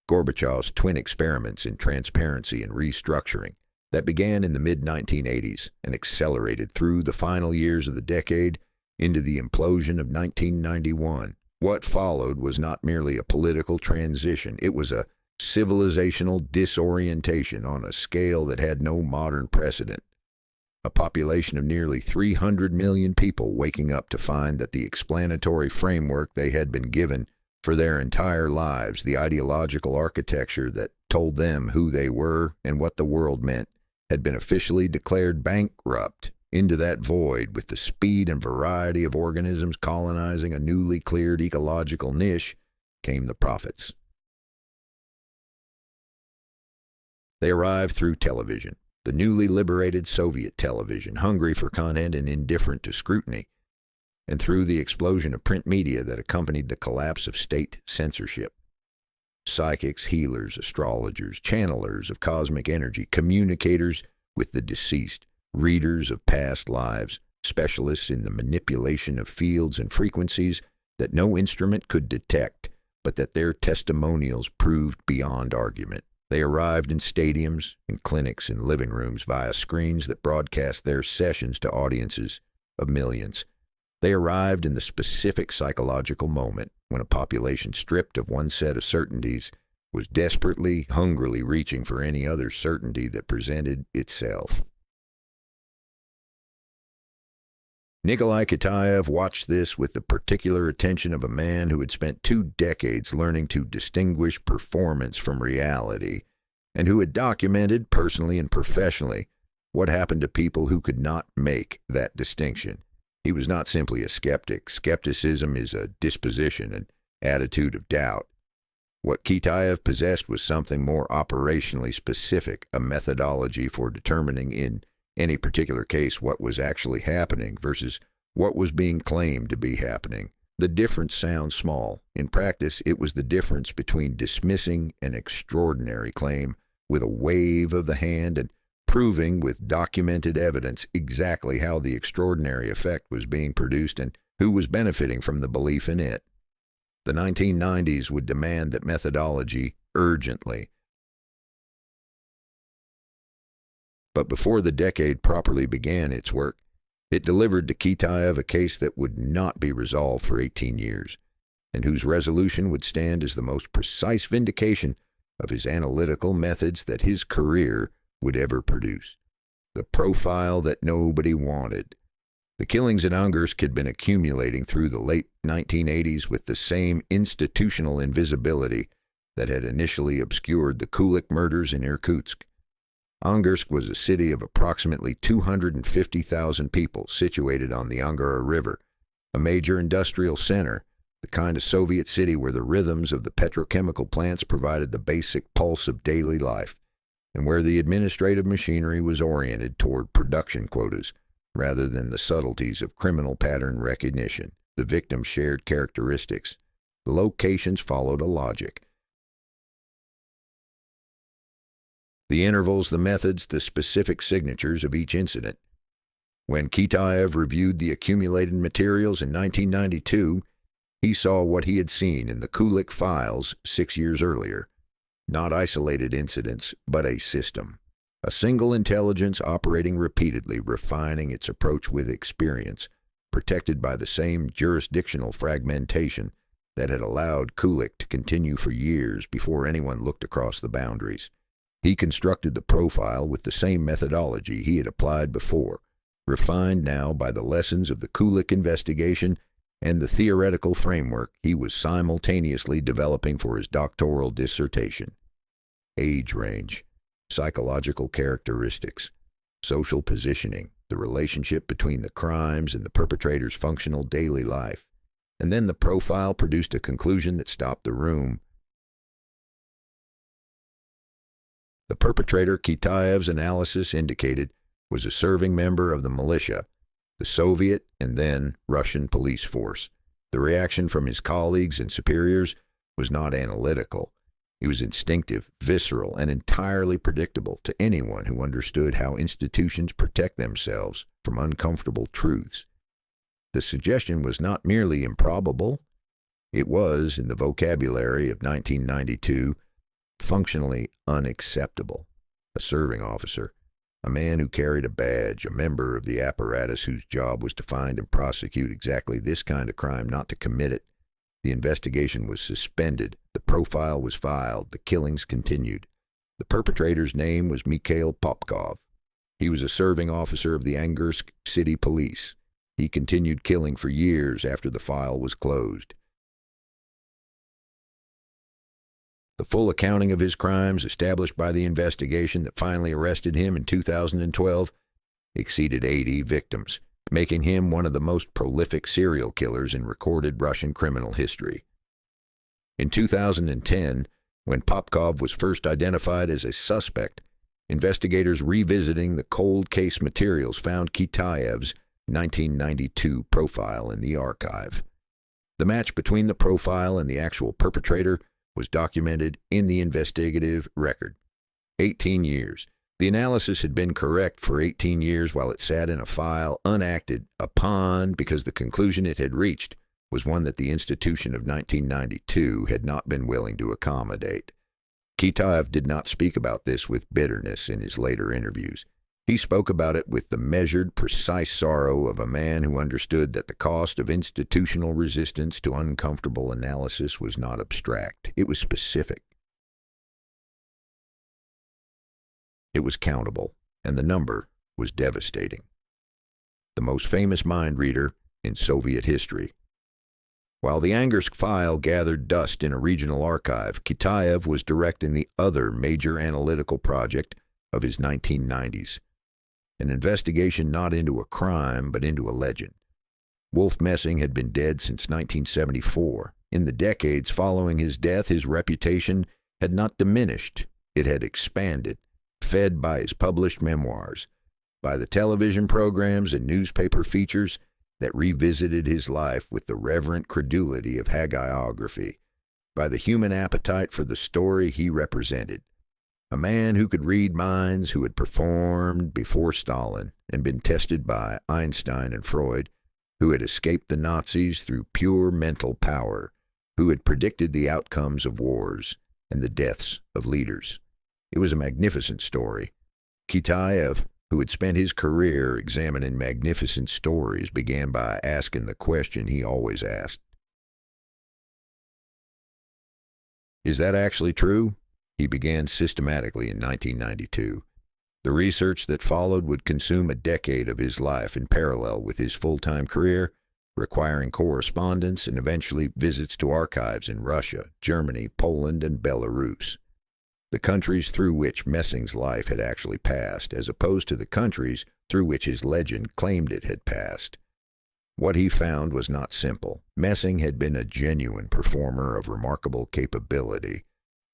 Gorbachev's twin experiments in transparency and restructuring that began in the mid-1980s and accelerated through the final years of the decade into the implosion of 1991. What followed was not merely a political transition, it was a civilizational disorientation on a scale that had no modern precedent. A population of nearly 300 million people waking up to find that the explanatory framework they had been given for their entire lives, the ideological architecture that told them who they were and what the world meant, had been officially declared bankrupt. Into that void, with the speed and variety of organisms colonizing a newly cleared ecological niche, came the prophets. They arrived through television, the newly liberated Soviet television, hungry for content and indifferent to scrutiny, and through the explosion of print media that accompanied the collapse of state censorship. Psychics, healers, astrologers, channelers of cosmic energy, communicators with the deceased, readers of past lives, specialists in the manipulation of fields and frequencies that no instrument could detect, but that their testimonials proved beyond argument. They arrived in stadiums, in clinics, in living rooms via screens that broadcast their sessions to audiences of millions. They arrived in the specific psychological moment when a population stripped of one set of certainties was desperately, hungrily reaching for any other certainty that presented itself. Nikolai Kitaev watched this with the particular attention of a man who had spent 2 decades learning to distinguish performance from reality, and who had documented, personally and professionally, what happened to people who could not make that distinction. He was not simply a skeptic. Skepticism is a disposition, an attitude of doubt. What Kitaev possessed was something more operationally specific, a methodology for determining in any particular case what was actually happening versus what was being claimed to be happening. The difference sounds small. In practice, it was the difference between dismissing an extraordinary claim with a wave of the hand and proving with documented evidence exactly how the extraordinary effect was being produced and who was benefiting from the belief in it. The 1990s would demand that methodology urgently. But before the decade properly began its work, it delivered to Kitaev a case that would not be resolved for 18 years, and whose resolution would stand as the most precise vindication of his analytical methods that his career would ever produce. The profile that nobody wanted. The killings in Angarsk had been accumulating through the late 1980s with the same institutional invisibility that had initially obscured the Kulik murders in Irkutsk. Angarsk was a city of approximately 250,000 people situated on the Angara River, a major industrial center, the kind of Soviet city where the rhythms of the petrochemical plants provided the basic pulse of daily life, and where the administrative machinery was oriented toward production quotas rather than the subtleties of criminal pattern recognition. The victims shared characteristics. The locations followed a logic. The intervals, the methods, the specific signatures of each incident. When Kitaev reviewed the accumulated materials in 1992, he saw what he had seen in the Kulik files 6 years earlier. Not isolated incidents, but a system. A single intelligence operating repeatedly, refining its approach with experience, protected by the same jurisdictional fragmentation that had allowed Kulik to continue for years before anyone looked across the boundaries. He constructed the profile with the same methodology he had applied before, refined now by the lessons of the Kulik investigation and the theoretical framework he was simultaneously developing for his doctoral dissertation. Age range, psychological characteristics, social positioning, the relationship between the crimes and the perpetrator's functional daily life. And then the profile produced a conclusion that stopped the room. The perpetrator, Kitaev's analysis indicated, was a serving member of the militia, the Soviet and then Russian police force. The reaction from his colleagues and superiors was not analytical. It was instinctive, visceral, and entirely predictable to anyone who understood how institutions protect themselves from uncomfortable truths. The suggestion was not merely improbable. It was, in the vocabulary of 1992, functionally unacceptable. A serving officer, a man who carried a badge, a member of the apparatus whose job was to find and prosecute exactly this kind of crime, not to commit it. The investigation was suspended. The profile was filed. The killings continued. The perpetrator's name was Mikhail Popkov. He was a serving officer of the Angarsk City Police. He continued killing for years after the file was closed. The full accounting of his crimes, established by the investigation that finally arrested him in 2012, exceeded 80 victims, making him one of the most prolific serial killers in recorded Russian criminal history. In 2010, when Popkov was first identified as a suspect, investigators revisiting the cold case materials found Kitaev's 1992 profile in the archive. The match between the profile and the actual perpetrator was documented in the investigative record. 18 years. The analysis had been correct for 18 years while it sat in a file unacted upon because the conclusion it had reached was one that the institution of 1992 had not been willing to accommodate. Kitaev did not speak about this with bitterness in his later interviews. He spoke about it with the measured, precise sorrow of a man who understood that the cost of institutional resistance to uncomfortable analysis was not abstract. It was specific. It was countable, and the number was devastating. The most famous mind reader in Soviet history. While the Angarsk file gathered dust in a regional archive, Kitaev was directing the other major analytical project of his 1990s. An investigation not into a crime, but into a legend. Wolf Messing had been dead since 1974. In the decades following his death, his reputation had not diminished. It had expanded, fed by his published memoirs, by the television programs and newspaper features that revisited his life with the reverent credulity of hagiography, by the human appetite for the story he represented. A man who could read minds, who had performed before Stalin and been tested by Einstein and Freud, who had escaped the Nazis through pure mental power, who had predicted the outcomes of wars and the deaths of leaders. It was a magnificent story. Kitaev, who had spent his career examining magnificent stories, began by asking the question he always asked. Is that actually true? He began systematically in 1992. The research that followed would consume a decade of his life in parallel with his full-time career, requiring correspondence and eventually visits to archives in Russia, Germany, Poland, and Belarus. The countries through which Messing's life had actually passed, as opposed to the countries through which his legend claimed it had passed. What he found was not simple. Messing had been a genuine performer of remarkable capability.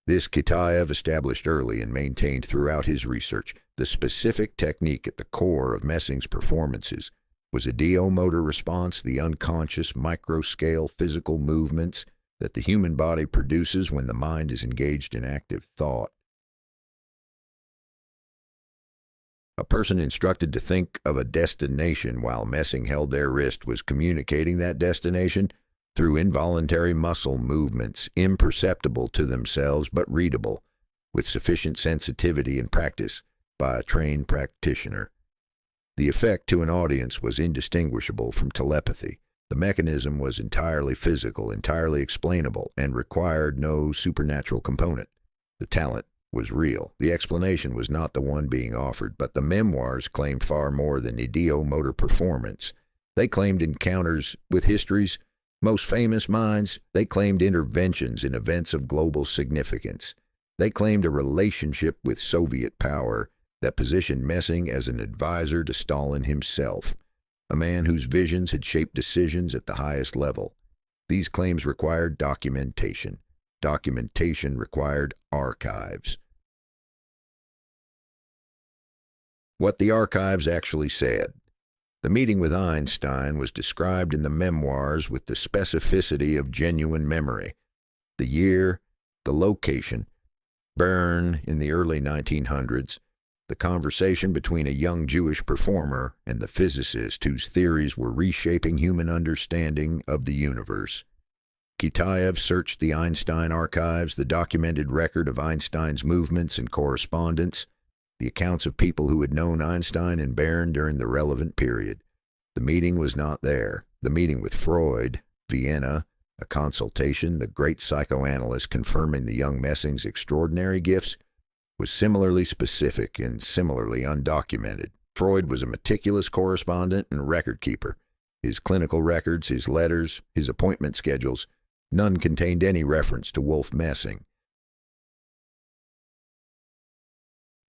This Kitaev established early and maintained throughout his research. The specific technique at the core of Messing's performances was ideomotor response, the unconscious micro-scale physical movements that the human body produces when the mind is engaged in active thought. A person instructed to think of a destination while Messing held their wrist was communicating that destination through involuntary muscle movements, imperceptible to themselves but readable, with sufficient sensitivity and practice by a trained practitioner. The effect to an audience was indistinguishable from telepathy. The mechanism was entirely physical, entirely explainable, and required no supernatural component. The talent was real. The explanation was not the one being offered, but the memoirs claimed far more than ideomotor performance. They claimed encounters with history's most famous minds. They claimed interventions in events of global significance. They claimed a relationship with Soviet power that positioned Messing as an advisor to Stalin himself, a man whose visions had shaped decisions at the highest level. These claims required documentation. Documentation required archives. What the archives actually said. The meeting with Einstein was described in the memoirs with the specificity of genuine memory. The year, the location, Bern in the early 1900s, the conversation between a young Jewish performer and the physicist whose theories were reshaping human understanding of the universe. Kitaev searched the Einstein archives, the documented record of Einstein's movements and correspondence, the accounts of people who had known Einstein and Bern during the relevant period. The meeting was not there. The meeting with Freud, Vienna, a consultation, the great psychoanalyst confirming the young Messing's extraordinary gifts, was similarly specific and similarly undocumented. Freud was a meticulous correspondent and record keeper. His clinical records, his letters, his appointment schedules, none contained any reference to Wolf Messing.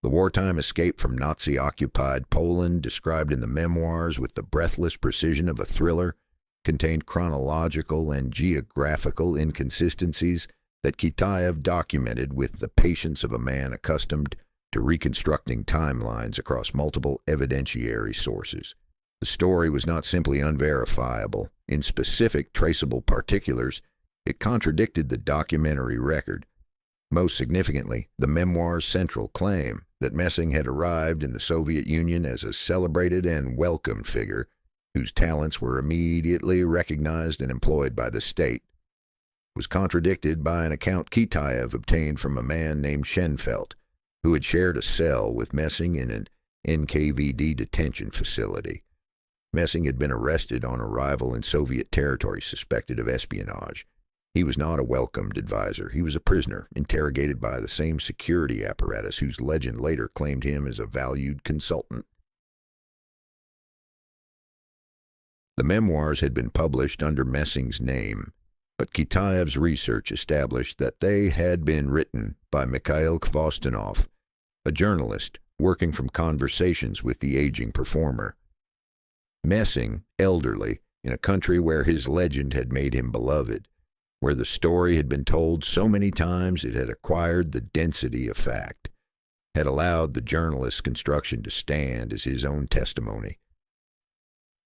The wartime escape from Nazi-occupied Poland, described in the memoirs with the breathless precision of a thriller, contained chronological and geographical inconsistencies that Kitaev documented with the patience of a man accustomed to reconstructing timelines across multiple evidentiary sources. The story was not simply unverifiable. In specific traceable particulars, it contradicted the documentary record. Most significantly, the memoir's central claim that Messing had arrived in the Soviet Union as a celebrated and welcomed figure whose talents were immediately recognized and employed by the state, was contradicted by an account Kitaev obtained from a man named Schenfeld, who had shared a cell with Messing in an NKVD detention facility. Messing had been arrested on arrival in Soviet territory suspected of espionage. He was not a welcomed advisor. He was a prisoner, interrogated by the same security apparatus whose legend later claimed him as a valued consultant. The memoirs had been published under Messing's name, but Kitaev's research established that they had been written by Mikhail Kvostinov, a journalist working from conversations with the aging performer. Messing, elderly, in a country where his legend had made him beloved, where the story had been told so many times it had acquired the density of fact, had allowed the journalist's construction to stand as his own testimony.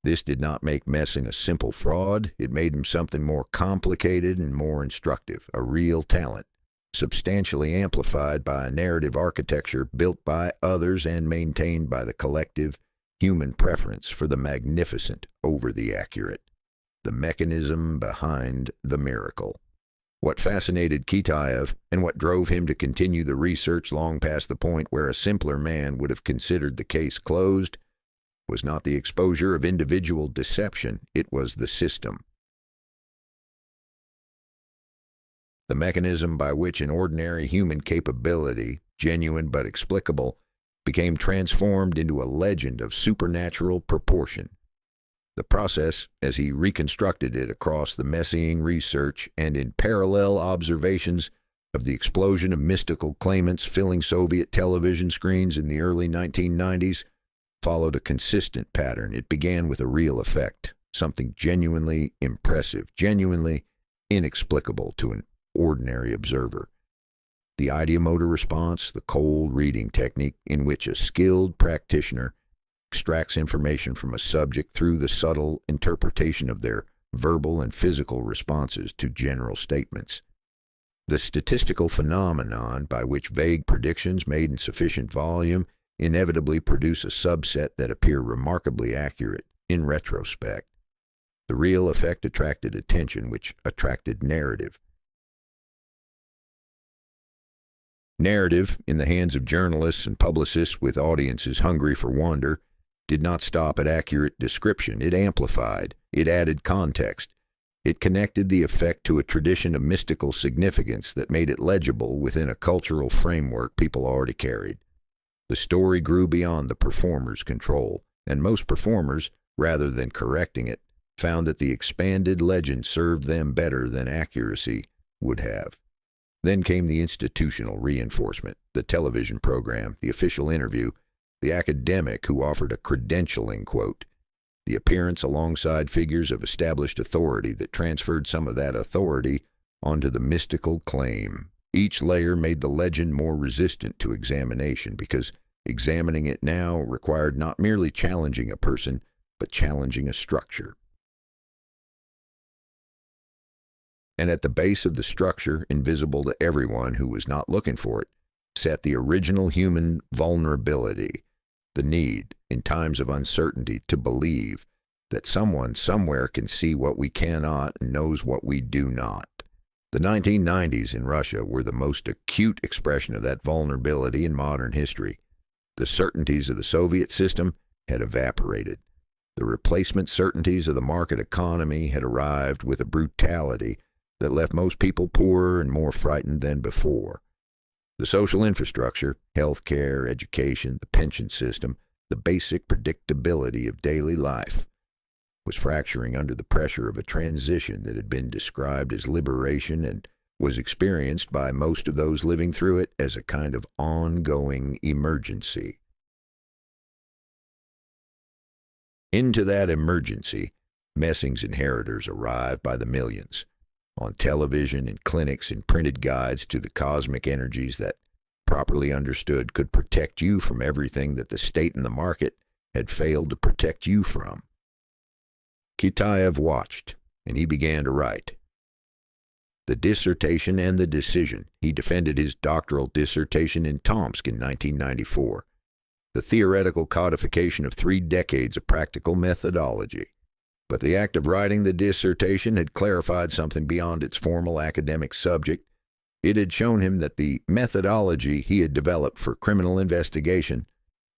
This did not make Messing a simple fraud. It made him something more complicated and more instructive, a real talent, substantially amplified by a narrative architecture built by others and maintained by the collective human preference for the magnificent over the accurate, the mechanism behind the miracle. What fascinated Kitaev and what drove him to continue the research long past the point where a simpler man would have considered the case closed was not the exposure of individual deception, it was the system. The mechanism by which an ordinary human capability, genuine but explicable, became transformed into a legend of supernatural proportion. The process, as he reconstructed it across the Messing research and in parallel observations of the explosion of mystical claimants filling Soviet television screens in the early 1990s, followed a consistent pattern. It began with a real effect, something genuinely impressive, genuinely inexplicable to an ordinary observer. The ideomotor response, the cold reading technique in which a skilled practitioner extracts information from a subject through the subtle interpretation of their verbal and physical responses to general statements. The statistical phenomenon by which vague predictions made in sufficient volume inevitably produce a subset that appear remarkably accurate in retrospect. The real effect attracted attention, which attracted narrative. Narrative, in the hands of journalists and publicists with audiences hungry for wonder, did not stop at accurate description. It amplified. It added context. It connected the effect to a tradition of mystical significance that made it legible within a cultural framework people already carried. The story grew beyond the performer's control, and most performers, rather than correcting it, found that the expanded legend served them better than accuracy would have. Then came the institutional reinforcement, the television program, the official interview, the academic who offered a credentialing quote, the appearance alongside figures of established authority that transferred some of that authority onto the mystical claim. Each layer made the legend more resistant to examination because examining it now required not merely challenging a person, but challenging a structure. And at the base of the structure, invisible to everyone who was not looking for it, sat the original human vulnerability, the need, in times of uncertainty, to believe that someone somewhere can see what we cannot and knows what we do not. The 1990s in Russia were the most acute expression of that vulnerability in modern history. The certainties of the Soviet system had evaporated. The replacement certainties of the market economy had arrived with a brutality that left most people poorer and more frightened than before. The social infrastructure, health care, education, the pension system, the basic predictability of daily life, was fracturing under the pressure of a transition that had been described as liberation and was experienced by most of those living through it as a kind of ongoing emergency. Into that emergency, Messing's inheritors arrived by the millions, on television, in clinics, in printed guides to the cosmic energies that, properly understood, could protect you from everything that the state and the market had failed to protect you from. Kitaev watched, and he began to write. The dissertation and the decision. He defended his doctoral dissertation in Tomsk in 1994. The theoretical codification of 3 decades of practical methodology. But the act of writing the dissertation had clarified something beyond its formal academic subject. It had shown him that the methodology he had developed for criminal investigation,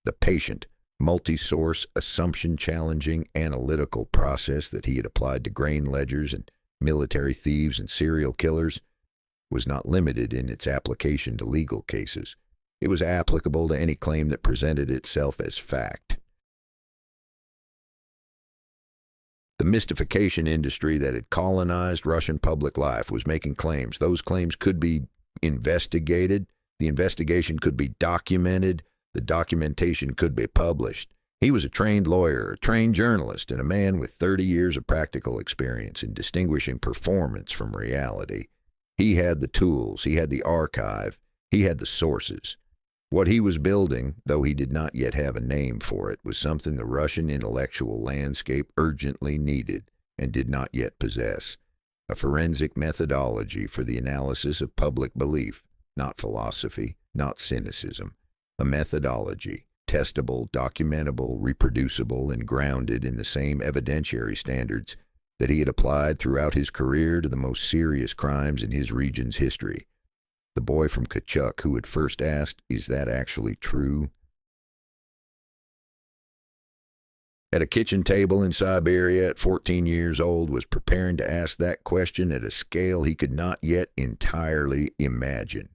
the patient, multi-source, assumption-challenging analytical process that he had applied to grain ledgers and military thieves and serial killers, was not limited in its application to legal cases. It was applicable to any claim that presented itself as fact. The mystification industry that had colonized Russian public life was making claims. Those claims could be investigated. The investigation could be documented. The documentation could be published. He was a trained lawyer, a trained journalist, and a man with 30 years of practical experience in distinguishing performance from reality. He had the tools, he had the archive, he had the sources. What he was building, though he did not yet have a name for it, was something the Russian intellectual landscape urgently needed and did not yet possess. A forensic methodology for the analysis of public belief, not philosophy, not cynicism. A methodology, testable, documentable, reproducible, and grounded in the same evidentiary standards that he had applied throughout his career to the most serious crimes in his region's history. The boy from Kachuk who had first asked, "Is that actually true?" At a kitchen table in Siberia at 14 years old was preparing to ask that question at a scale he could not yet entirely imagine.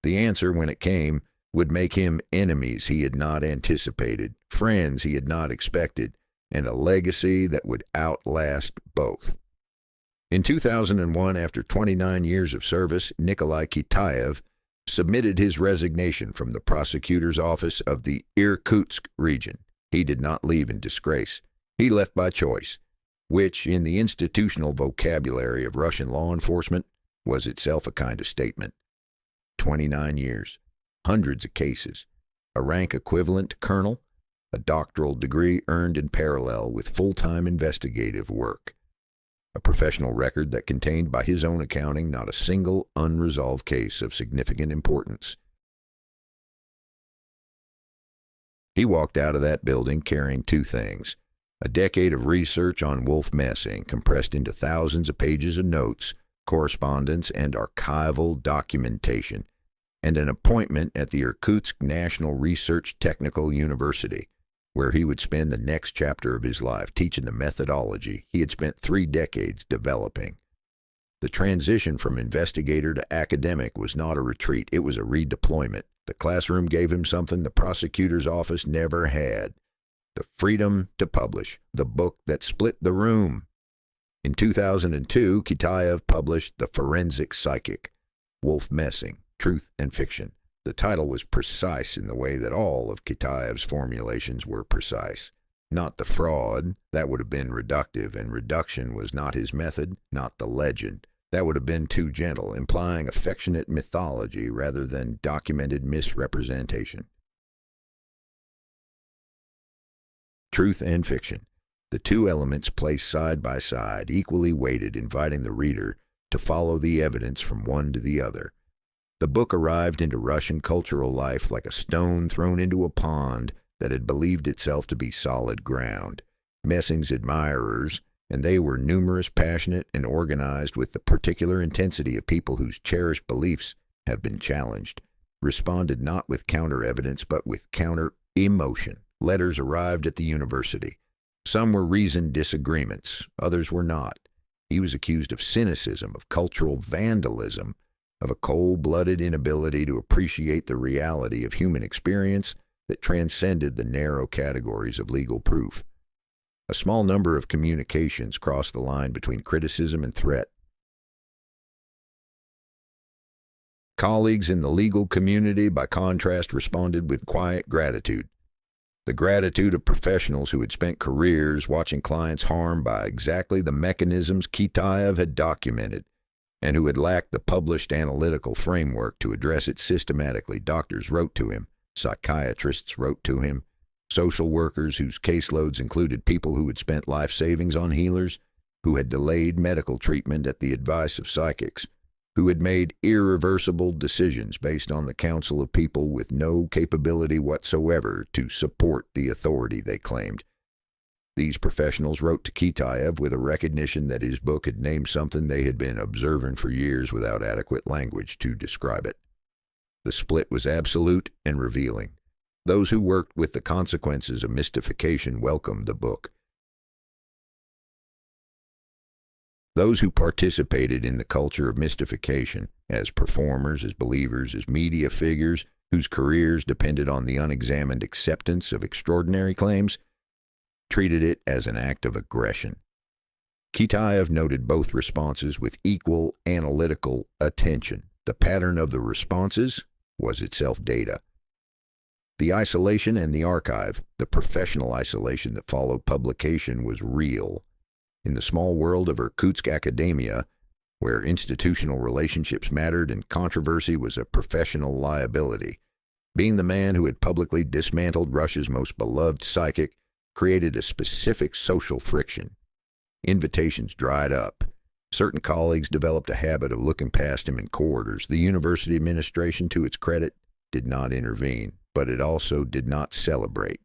The answer, when it came, would make him enemies he had not anticipated, friends he had not expected, and a legacy that would outlast both. In 2001, after 29 years of service, Nikolai Kitaev submitted his resignation from the prosecutor's office of the Irkutsk region. He did not leave in disgrace. He left by choice, which, in the institutional vocabulary of Russian law enforcement, was itself a kind of statement. 29 years, hundreds of cases, a rank equivalent to colonel, a doctoral degree earned in parallel with full-time investigative work. A professional record that contained, by his own accounting, not a single unresolved case of significant importance. He walked out of that building carrying two things: a decade of research on Wolf Messing, compressed into thousands of pages of notes, correspondence, and archival documentation, and an appointment at the Irkutsk National Research Technical University, where he would spend the next chapter of his life teaching the methodology he had spent 3 decades developing. The transition from investigator to academic was not a retreat, it was a redeployment. The classroom gave him something the prosecutor's office never had: the freedom to publish, the book that split the room. In 2002, Kitaev published The Forensic Psychic, Wolf Messing, Truth and Fiction. The title was precise in the way that all of Kitaev's formulations were precise. Not the fraud, that would have been reductive, and reduction was not his method, not the legend. That would have been too gentle, implying affectionate mythology rather than documented misrepresentation. Truth and fiction, the two elements placed side by side, equally weighted, inviting the reader to follow the evidence from one to the other. The book arrived into Russian cultural life like a stone thrown into a pond that had believed itself to be solid ground. Messing's admirers, and they were numerous, passionate, and organized with the particular intensity of people whose cherished beliefs have been challenged, responded not with counter-evidence but with counter-emotion. Letters arrived at the university. Some were reasoned disagreements, others were not. He was accused of cynicism, of cultural vandalism, of a cold-blooded inability to appreciate the reality of human experience that transcended the narrow categories of legal proof. A small number of communications crossed the line between criticism and threat. Colleagues in the legal community, by contrast, responded with quiet gratitude. The gratitude of professionals who had spent careers watching clients harmed by exactly the mechanisms Kitaev had documented, and who had lacked the published analytical framework to address it systematically. Doctors wrote to him, psychiatrists wrote to him, social workers whose caseloads included people who had spent life savings on healers, who had delayed medical treatment at the advice of psychics, who had made irreversible decisions based on the counsel of people with no capability whatsoever to support the authority they claimed. These professionals wrote to Kitaev with a recognition that his book had named something they had been observing for years without adequate language to describe it. The split was absolute and revealing. Those who worked with the consequences of mystification welcomed the book. Those who participated in the culture of mystification, as performers, as believers, as media figures, whose careers depended on the unexamined acceptance of extraordinary claims, treated it as an act of aggression. Kitaev noted both responses with equal analytical attention. The pattern of the responses was itself data. The isolation and the archive, the professional isolation that followed publication, was real. In the small world of Irkutsk academia, where institutional relationships mattered and controversy was a professional liability, being the man who had publicly dismantled Russia's most beloved psychic created a specific social friction. Invitations dried up. Certain colleagues developed a habit of looking past him in corridors. The university administration, to its credit, did not intervene, but it also did not celebrate.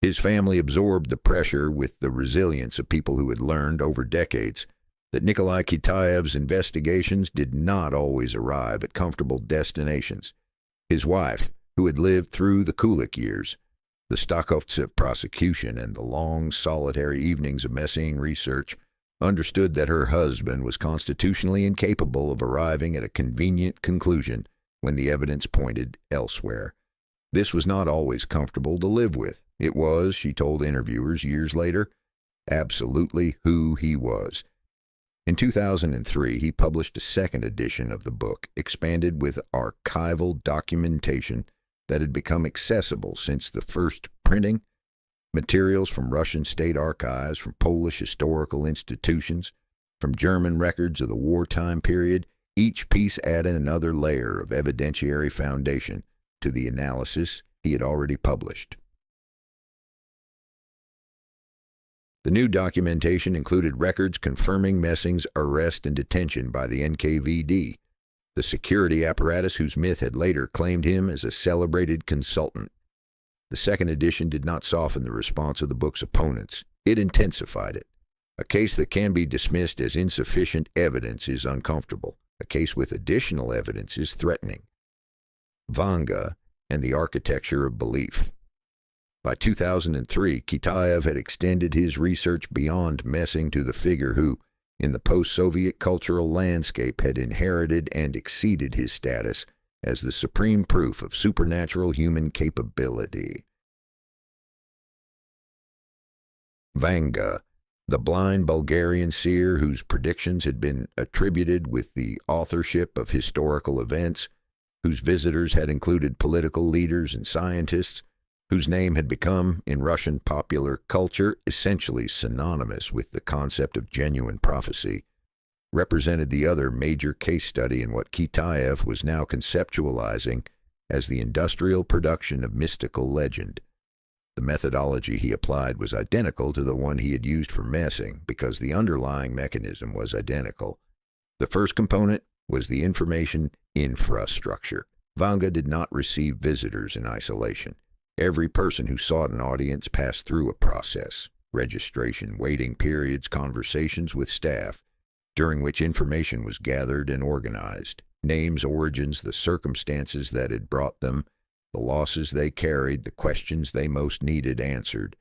His family absorbed the pressure with the resilience of people who had learned over decades that Nikolai Kitaev's investigations did not always arrive at comfortable destinations. His wife, who had lived through the Kulik years, the Stakhovtsev prosecution, and the long, solitary evenings of Messing research, understood that her husband was constitutionally incapable of arriving at a convenient conclusion when the evidence pointed elsewhere. This was not always comfortable to live with. It was, she told interviewers years later, absolutely who he was. In 2003, he published a second edition of the book, expanded with archival documentation that had become accessible since the first printing, materials from Russian state archives, from Polish historical institutions, from German records of the wartime period, each piece added another layer of evidentiary foundation to the analysis he had already published. The new documentation included records confirming Messing's arrest and detention by the NKVD, the security apparatus whose myth had later claimed him as a celebrated consultant. The second edition did not soften the response of the book's opponents. It intensified it. A case that can be dismissed as insufficient evidence is uncomfortable. A case with additional evidence is threatening. Vanga and the architecture of belief. By 2003, Kitaev had extended his research beyond Messing to the figure who, in the post-Soviet cultural landscape, had inherited and exceeded his status as the supreme proof of supernatural human capability. Vanga, the blind Bulgarian seer whose predictions had been attributed with the authorship of historical events, whose visitors had included political leaders and scientists, whose name had become, in Russian popular culture, essentially synonymous with the concept of genuine prophecy, represented the other major case study in what Kitaev was now conceptualizing as the industrial production of mystical legend. The methodology he applied was identical to the one he had used for Messing because the underlying mechanism was identical. The first component was the information infrastructure. Vanga did not receive visitors in isolation. Every person who sought an audience passed through a process: registration, waiting periods, conversations with staff, during which information was gathered and organized. Names, origins, the circumstances that had brought them, the losses they carried, the questions they most needed answered.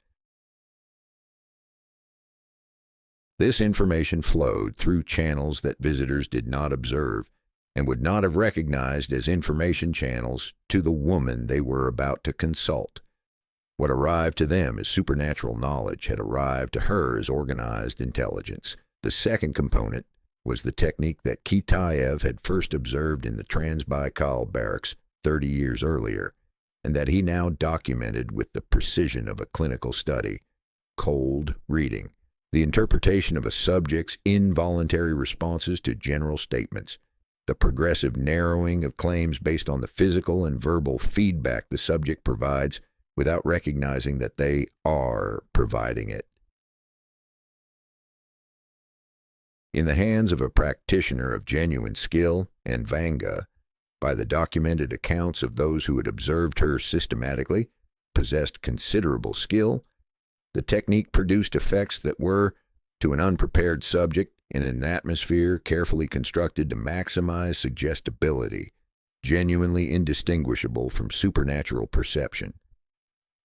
This information flowed through channels that visitors did not observe and would not have recognized as information channels to the woman they were about to consult. What arrived to them as supernatural knowledge had arrived to her as organized intelligence. The second component was the technique that Kitaev had first observed in the Transbaikal barracks 30 years earlier, and that he now documented with the precision of a clinical study: cold reading, the interpretation of a subject's involuntary responses to general statements, the progressive narrowing of claims based on the physical and verbal feedback the subject provides without recognizing that they are providing it. In the hands of a practitioner of genuine skill, and Vanga, by the documented accounts of those who had observed her systematically, possessed considerable skill. The technique produced effects that were, to an unprepared subject, in an atmosphere carefully constructed to maximize suggestibility, genuinely indistinguishable from supernatural perception.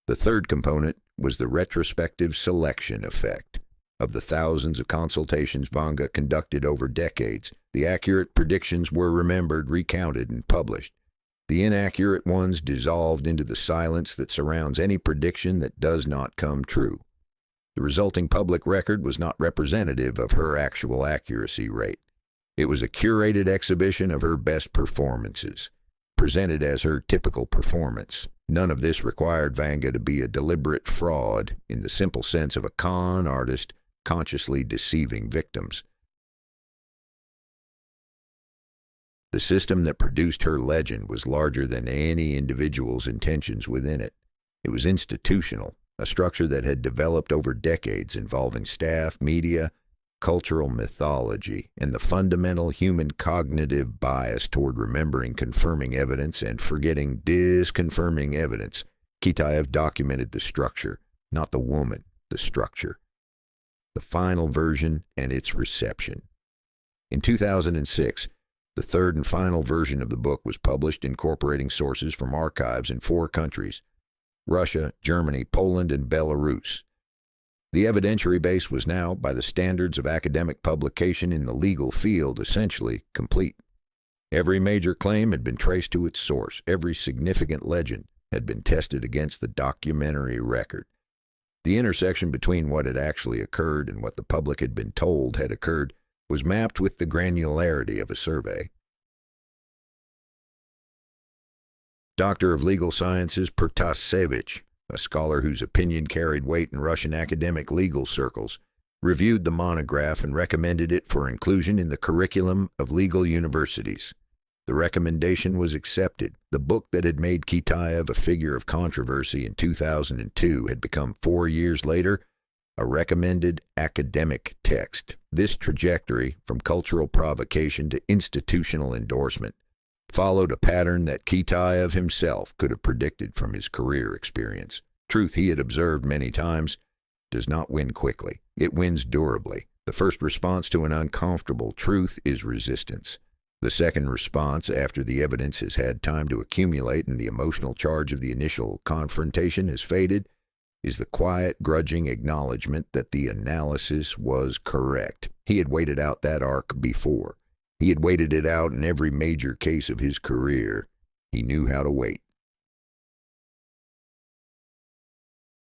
The third component was the retrospective selection effect. Of the thousands of consultations Vanga conducted over decades, the accurate predictions were remembered, recounted, and published. The inaccurate ones dissolved into the silence that surrounds any prediction that does not come true. The resulting public record was not representative of her actual accuracy rate. It was a curated exhibition of her best performances, presented as her typical performance. None of this required Vanga to be a deliberate fraud in the simple sense of a con artist consciously deceiving victims. The system that produced her legend was larger than any individual's intentions within it. It was institutional, a structure that had developed over decades involving staff, media, cultural mythology, and the fundamental human cognitive bias toward remembering confirming evidence and forgetting disconfirming evidence. Kitaev documented the structure, not the woman, the structure. The final version and its reception. In 2006, the third and final version of the book was published, incorporating sources from archives in 4 countries: Russia, Germany, Poland, and Belarus. The evidentiary base was now, by the standards of academic publication in the legal field, essentially complete. Every major claim had been traced to its source. Every significant legend had been tested against the documentary record. The intersection between what had actually occurred and what the public had been told had occurred was mapped with the granularity of a survey. Doctor of Legal Sciences Protasevich, a scholar whose opinion carried weight in Russian academic legal circles, reviewed the monograph and recommended it for inclusion in the curriculum of legal universities. The recommendation was accepted. The book that had made Kitaev a figure of controversy in 2002 had become 4 years later a recommended academic text. This trajectory, from cultural provocation to institutional endorsement, followed a pattern that Kitaev himself could have predicted from his career experience. Truth he had observed many times does not win quickly. It wins durably. The first response to an uncomfortable truth is resistance. The second response, after the evidence has had time to accumulate and the emotional charge of the initial confrontation has faded, is the quiet, grudging acknowledgement that the analysis was correct. He had waited out that arc before. He had waited it out in every major case of his career. He knew how to wait.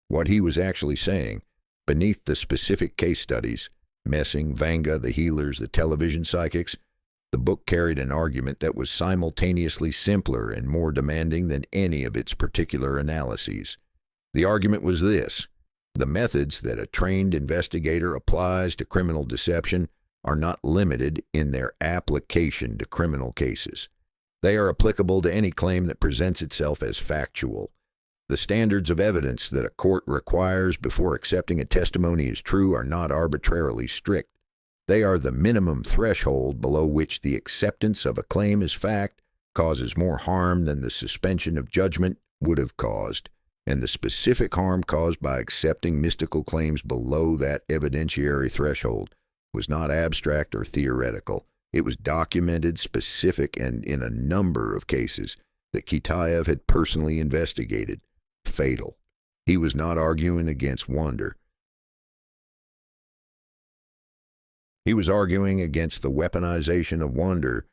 What he was actually saying, beneath the specific case studies, Messing, Vanga, the healers, the television psychics, the book carried an argument that was simultaneously simpler and more demanding than any of its particular analyses. The argument was this: the methods that a trained investigator applies to criminal deception are not limited in their application to criminal cases. They are applicable to any claim that presents itself as factual. The standards of evidence that a court requires before accepting a testimony as true are not arbitrarily strict. They are the minimum threshold below which the acceptance of a claim as fact causes more harm than the suspension of judgment would have caused, and the specific harm caused by accepting mystical claims below that evidentiary threshold was not abstract or theoretical. It was documented, specific, and in a number of cases that Kitaev had personally investigated, fatal. He was not arguing against wonder. He was arguing against the weaponization of wonder,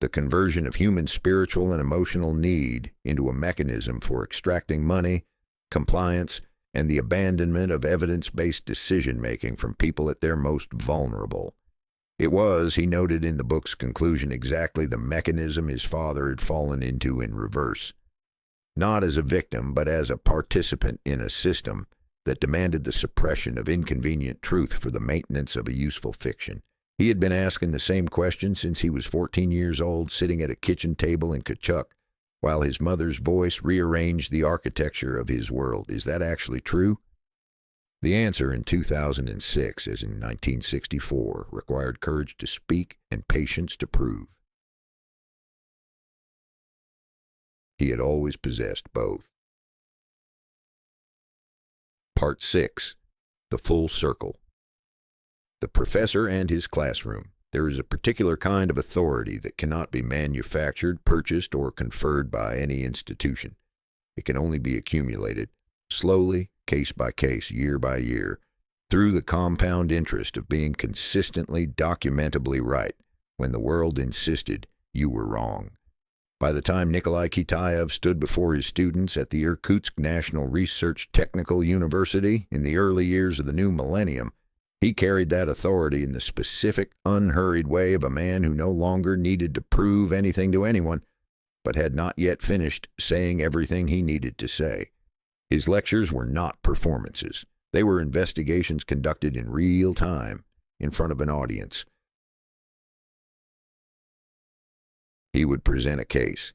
the conversion of human spiritual and emotional need into a mechanism for extracting money, compliance, and the abandonment of evidence-based decision-making from people at their most vulnerable. It was, he noted in the book's conclusion, exactly the mechanism his father had fallen into in reverse. Not as a victim, but as a participant in a system that demanded the suppression of inconvenient truth for the maintenance of a useful fiction. He had been asking the same question since he was 14 years old, sitting at a kitchen table in Kachuk, while his mother's voice rearranged the architecture of his world. Is that actually true? The answer in 2006, as in 1964, required courage to speak and patience to prove. He had always possessed both. Part 6. The Full Circle. The professor and his classroom. There is a particular kind of authority that cannot be manufactured, purchased, or conferred by any institution. It can only be accumulated, slowly, case by case, year by year, through the compound interest of being consistently, documentably right, when the world insisted you were wrong. By the time Nikolai Kitaev stood before his students at the Irkutsk National Research Technical University in the early years of the new millennium, he carried that authority in the specific, unhurried way of a man who no longer needed to prove anything to anyone, but had not yet finished saying everything he needed to say. His lectures were not performances. They were investigations conducted in real time, in front of an audience. He would present a case,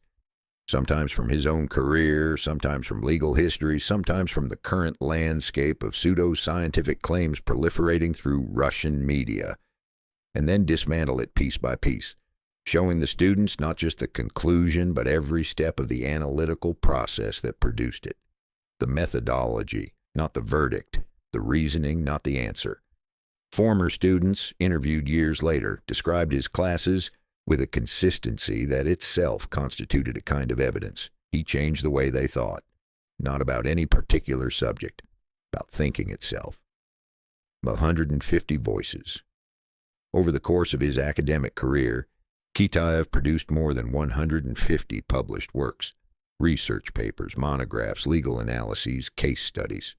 sometimes from his own career, sometimes from legal history, sometimes from the current landscape of pseudo-scientific claims proliferating through Russian media, and then dismantle it piece by piece, showing the students not just the conclusion, but every step of the analytical process that produced it. The methodology, not the verdict, the reasoning, not the answer. Former students, interviewed years later, described his classes with a consistency that itself constituted a kind of evidence. He changed the way they thought, not about any particular subject, about thinking itself. 150 voices. Over the course of his academic career, Kitaev produced more than 150 published works, research papers, monographs, legal analyses, case studies.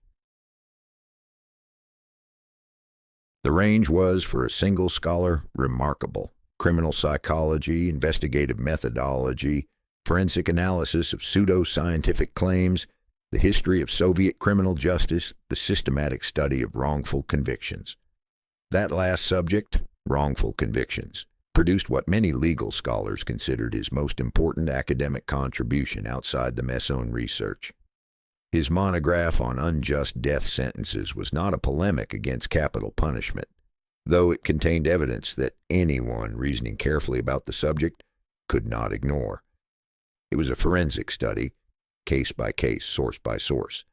The range was, for a single scholar, remarkable. Criminal psychology, investigative methodology, forensic analysis of pseudo-scientific claims, the history of Soviet criminal justice, the systematic study of wrongful convictions. That last subject, wrongful convictions, produced what many legal scholars considered his most important academic contribution outside the Messon research. His monograph on unjust death sentences was not a polemic against capital punishment, though it contained evidence that anyone reasoning carefully about the subject could not ignore. It was a forensic study, case by case, source by source,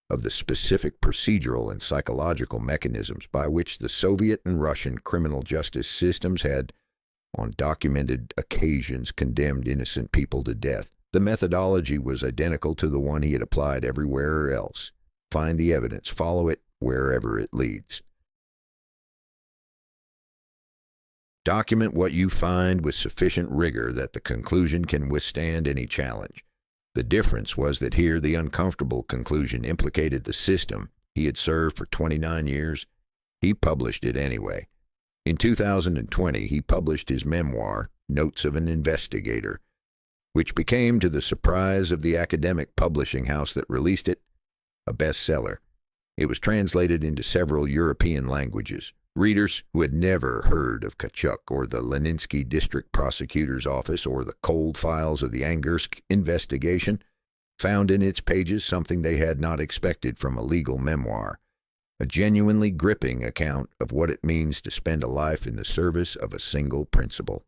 of the specific procedural and psychological mechanisms by which the Soviet and Russian criminal justice systems had, on documented occasions, condemned innocent people to death. The methodology was identical to the one he had applied everywhere else. Find the evidence, follow it wherever it leads. Document what you find with sufficient rigor that the conclusion can withstand any challenge. The difference was that here the uncomfortable conclusion implicated the system he had served for 29 years. He published it anyway. In 2020, he published his memoir, Notes of an Investigator, which became, to the surprise of the academic publishing house that released it, a bestseller. It was translated into several European languages. Readers who had never heard of Kachuk or the Leninsky District Prosecutor's Office or the cold files of the Angursk investigation found in its pages something they had not expected from a legal memoir, a genuinely gripping account of what it means to spend a life in the service of a single principle,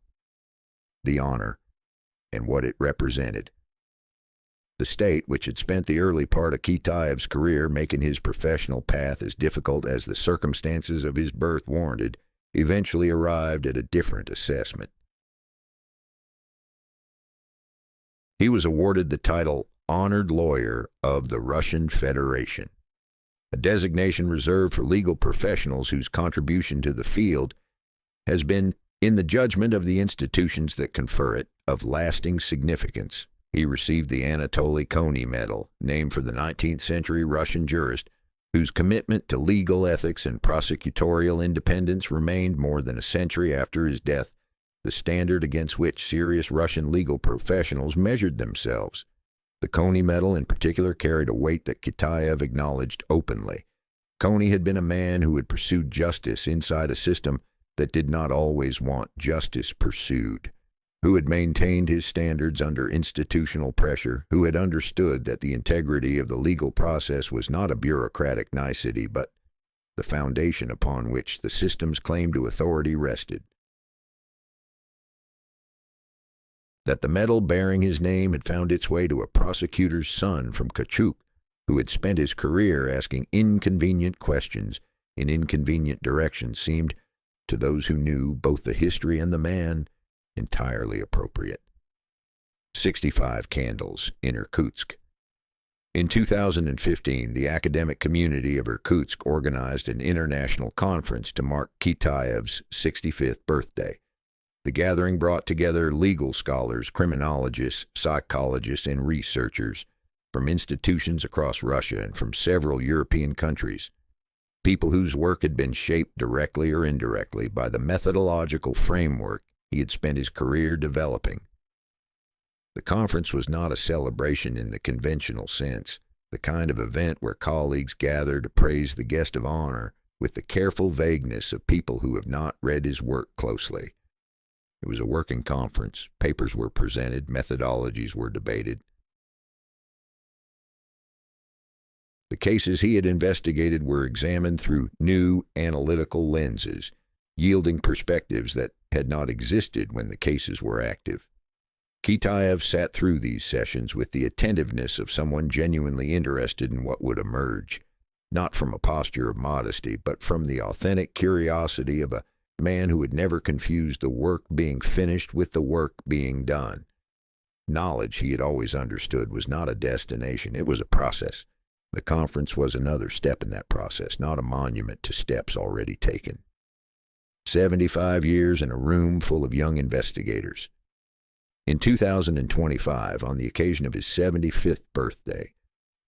the honor, and what it represented. The state, which had spent the early part of Kitaev's career making his professional path as difficult as the circumstances of his birth warranted, eventually arrived at a different assessment. He was awarded the title Honored Lawyer of the Russian Federation, a designation reserved for legal professionals whose contribution to the field has been, in the judgment of the institutions that confer it, of lasting significance. He received the Anatoly Kony Medal, named for the 19th century Russian jurist whose commitment to legal ethics and prosecutorial independence remained more than a century after his death the standard against which serious Russian legal professionals measured themselves. The Kony Medal in particular carried a weight that Kitaev acknowledged openly. Kony had been a man who had pursued justice inside a system that did not always want justice pursued, who had maintained his standards under institutional pressure, who had understood that the integrity of the legal process was not a bureaucratic nicety, but the foundation upon which the system's claim to authority rested. That the medal bearing his name had found its way to a prosecutor's son from Kachuk who had spent his career asking inconvenient questions in inconvenient directions, seemed, to those who knew both the history and the man, entirely appropriate. 65 Candles in Irkutsk. In 2015, the academic community of Irkutsk organized an international conference to mark Kitaev's 65th birthday. The gathering brought together legal scholars, criminologists, psychologists, and researchers from institutions across Russia and from several European countries, people whose work had been shaped directly or indirectly by the methodological framework he had spent his career developing. The conference was not a celebration in the conventional sense, the kind of event where colleagues gather to praise the guest of honor with the careful vagueness of people who have not read his work closely. It was a working conference. Papers were presented, methodologies were debated. The cases he had investigated were examined through new analytical lenses, yielding perspectives that had not existed when the cases were active. Kitaev sat through these sessions with the attentiveness of someone genuinely interested in what would emerge, not from a posture of modesty, but from the authentic curiosity of a man who had never confused the work being finished with the work being done. Knowledge, he had always understood, was not a destination, it was a process. The conference was another step in that process, not a monument to steps already taken. 75 years in a room full of young investigators. In 2025, on the occasion of his 75th birthday,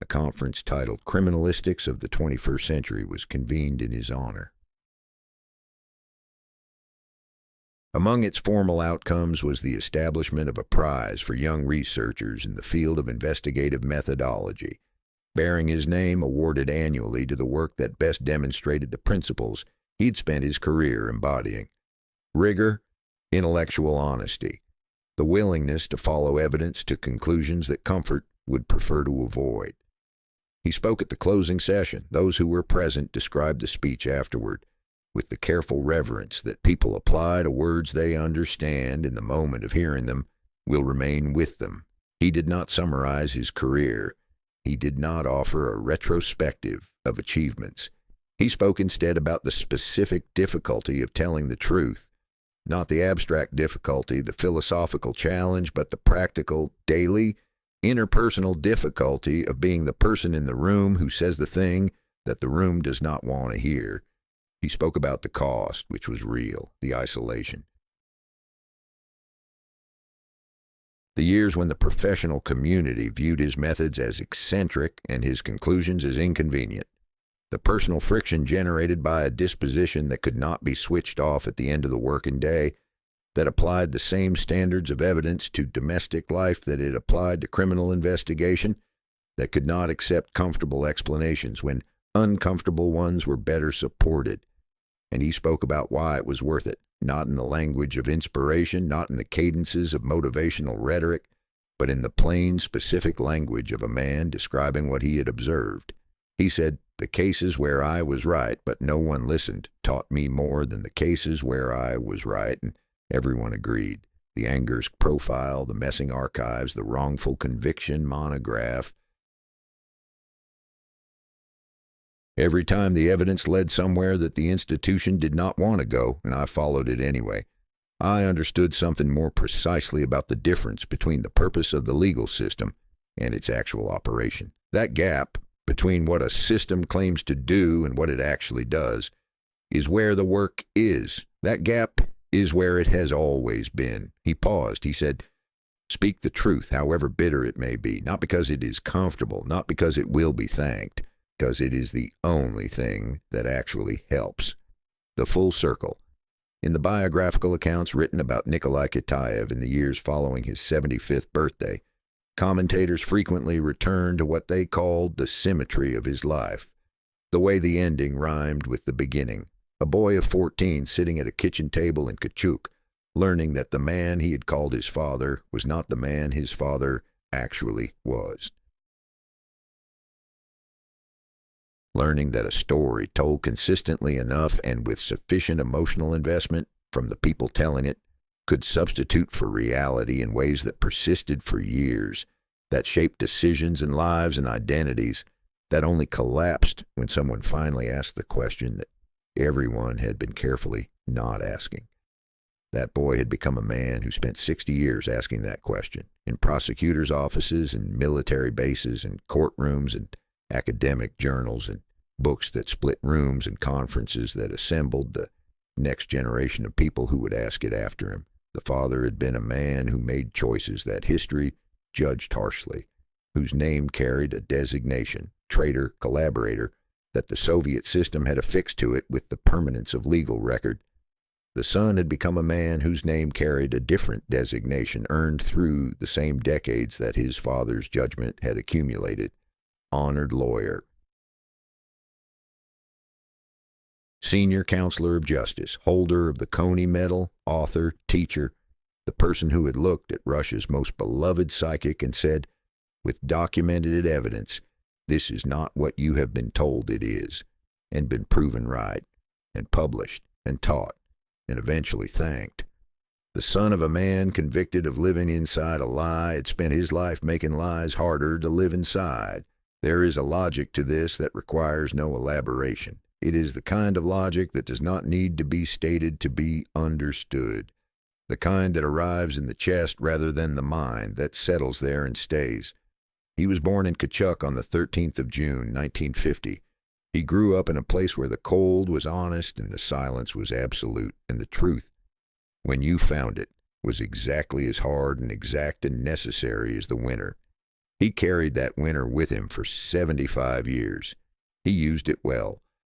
a conference titled Criminalistics of the 21st Century was convened in his honor. Among its formal outcomes was the establishment of a prize for young researchers in the field of investigative methodology, bearing his name, awarded annually to the work that best demonstrated the principles he'd spent his career embodying: rigor, intellectual honesty, the willingness to follow evidence to conclusions that comfort would prefer to avoid. He spoke at the closing session. Those who were present described the speech afterward with the careful reverence that people apply to words they understand in the moment of hearing them will remain with them. He did not summarize his career. He did not offer a retrospective of achievements. He spoke instead about the specific difficulty of telling the truth, not the abstract difficulty, the philosophical challenge, but the practical, daily, interpersonal difficulty of being the person in the room who says the thing that the room does not want to hear. He spoke about the cost, which was real, the isolation. The years when the professional community viewed his methods as eccentric and his conclusions as inconvenient. The personal friction generated by a disposition that could not be switched off at the end of the working day, that applied the same standards of evidence to domestic life that it applied to criminal investigation, that could not accept comfortable explanations when uncomfortable ones were better supported. And he spoke about why it was worth it, not in the language of inspiration, not in the cadences of motivational rhetoric, but in the plain, specific language of a man describing what he had observed. He said, "The cases where I was right, but no one listened, taught me more than the cases where I was right," and everyone agreed. The Angers profile, the Messing archives, the wrongful conviction monograph. Every time the evidence led somewhere that the institution did not want to go, and I followed it anyway, I understood something more precisely about the difference between the purpose of the legal system and its actual operation. That gap between what a system claims to do and what it actually does is where the work is. That gap is where it has always been. He paused. He said, "Speak the truth, however bitter it may be, not because it is comfortable, not because it will be thanked, because it is the only thing that actually helps." The full circle. In the biographical accounts written about Nikolai Kitaev in the years following his 75th birthday, commentators frequently return to what they called the symmetry of his life, the way the ending rhymed with the beginning. A boy of 14 sitting at a kitchen table in Kachuk, learning that the man he had called his father was not the man his father actually was. Learning that a story told consistently enough and with sufficient emotional investment from the people telling it could substitute for reality in ways that persisted for years, that shaped decisions and lives and identities, That only collapsed when someone finally asked the question that everyone had been carefully not asking. That boy had become a man who spent 60 years asking that question, in prosecutors' offices and military bases and courtrooms and academic journals and books that split rooms and conferences that assembled the next generation of people who would ask it after him. The father had been a man who made choices that history judged harshly, whose name carried a designation, traitor, collaborator, that the Soviet system had affixed to it with the permanence of legal record. The son had become a man whose name carried a different designation earned through the same decades that his father's judgment had accumulated: honored lawyer, senior counselor of justice, holder of the Coney Medal, author, teacher, the person who had looked at Russia's most beloved psychic and said, with documented evidence, "This is not what you have been told it is," and been proven right, and published, and taught, and eventually thanked. The son of a man convicted of living inside a lie had spent his life making lies harder to live inside. There is a logic to this that requires no elaboration. It is the kind of logic that does not need to be stated to be understood, the kind that arrives in the chest rather than the mind, that settles there and stays. He was born in Kachuk on the 13th of June, 1950. He grew up in a place where the cold was honest and the silence was absolute, and the truth, when you found it, was exactly as hard and exact and necessary as the winter. He carried that winter with him for 75 years. He used it well.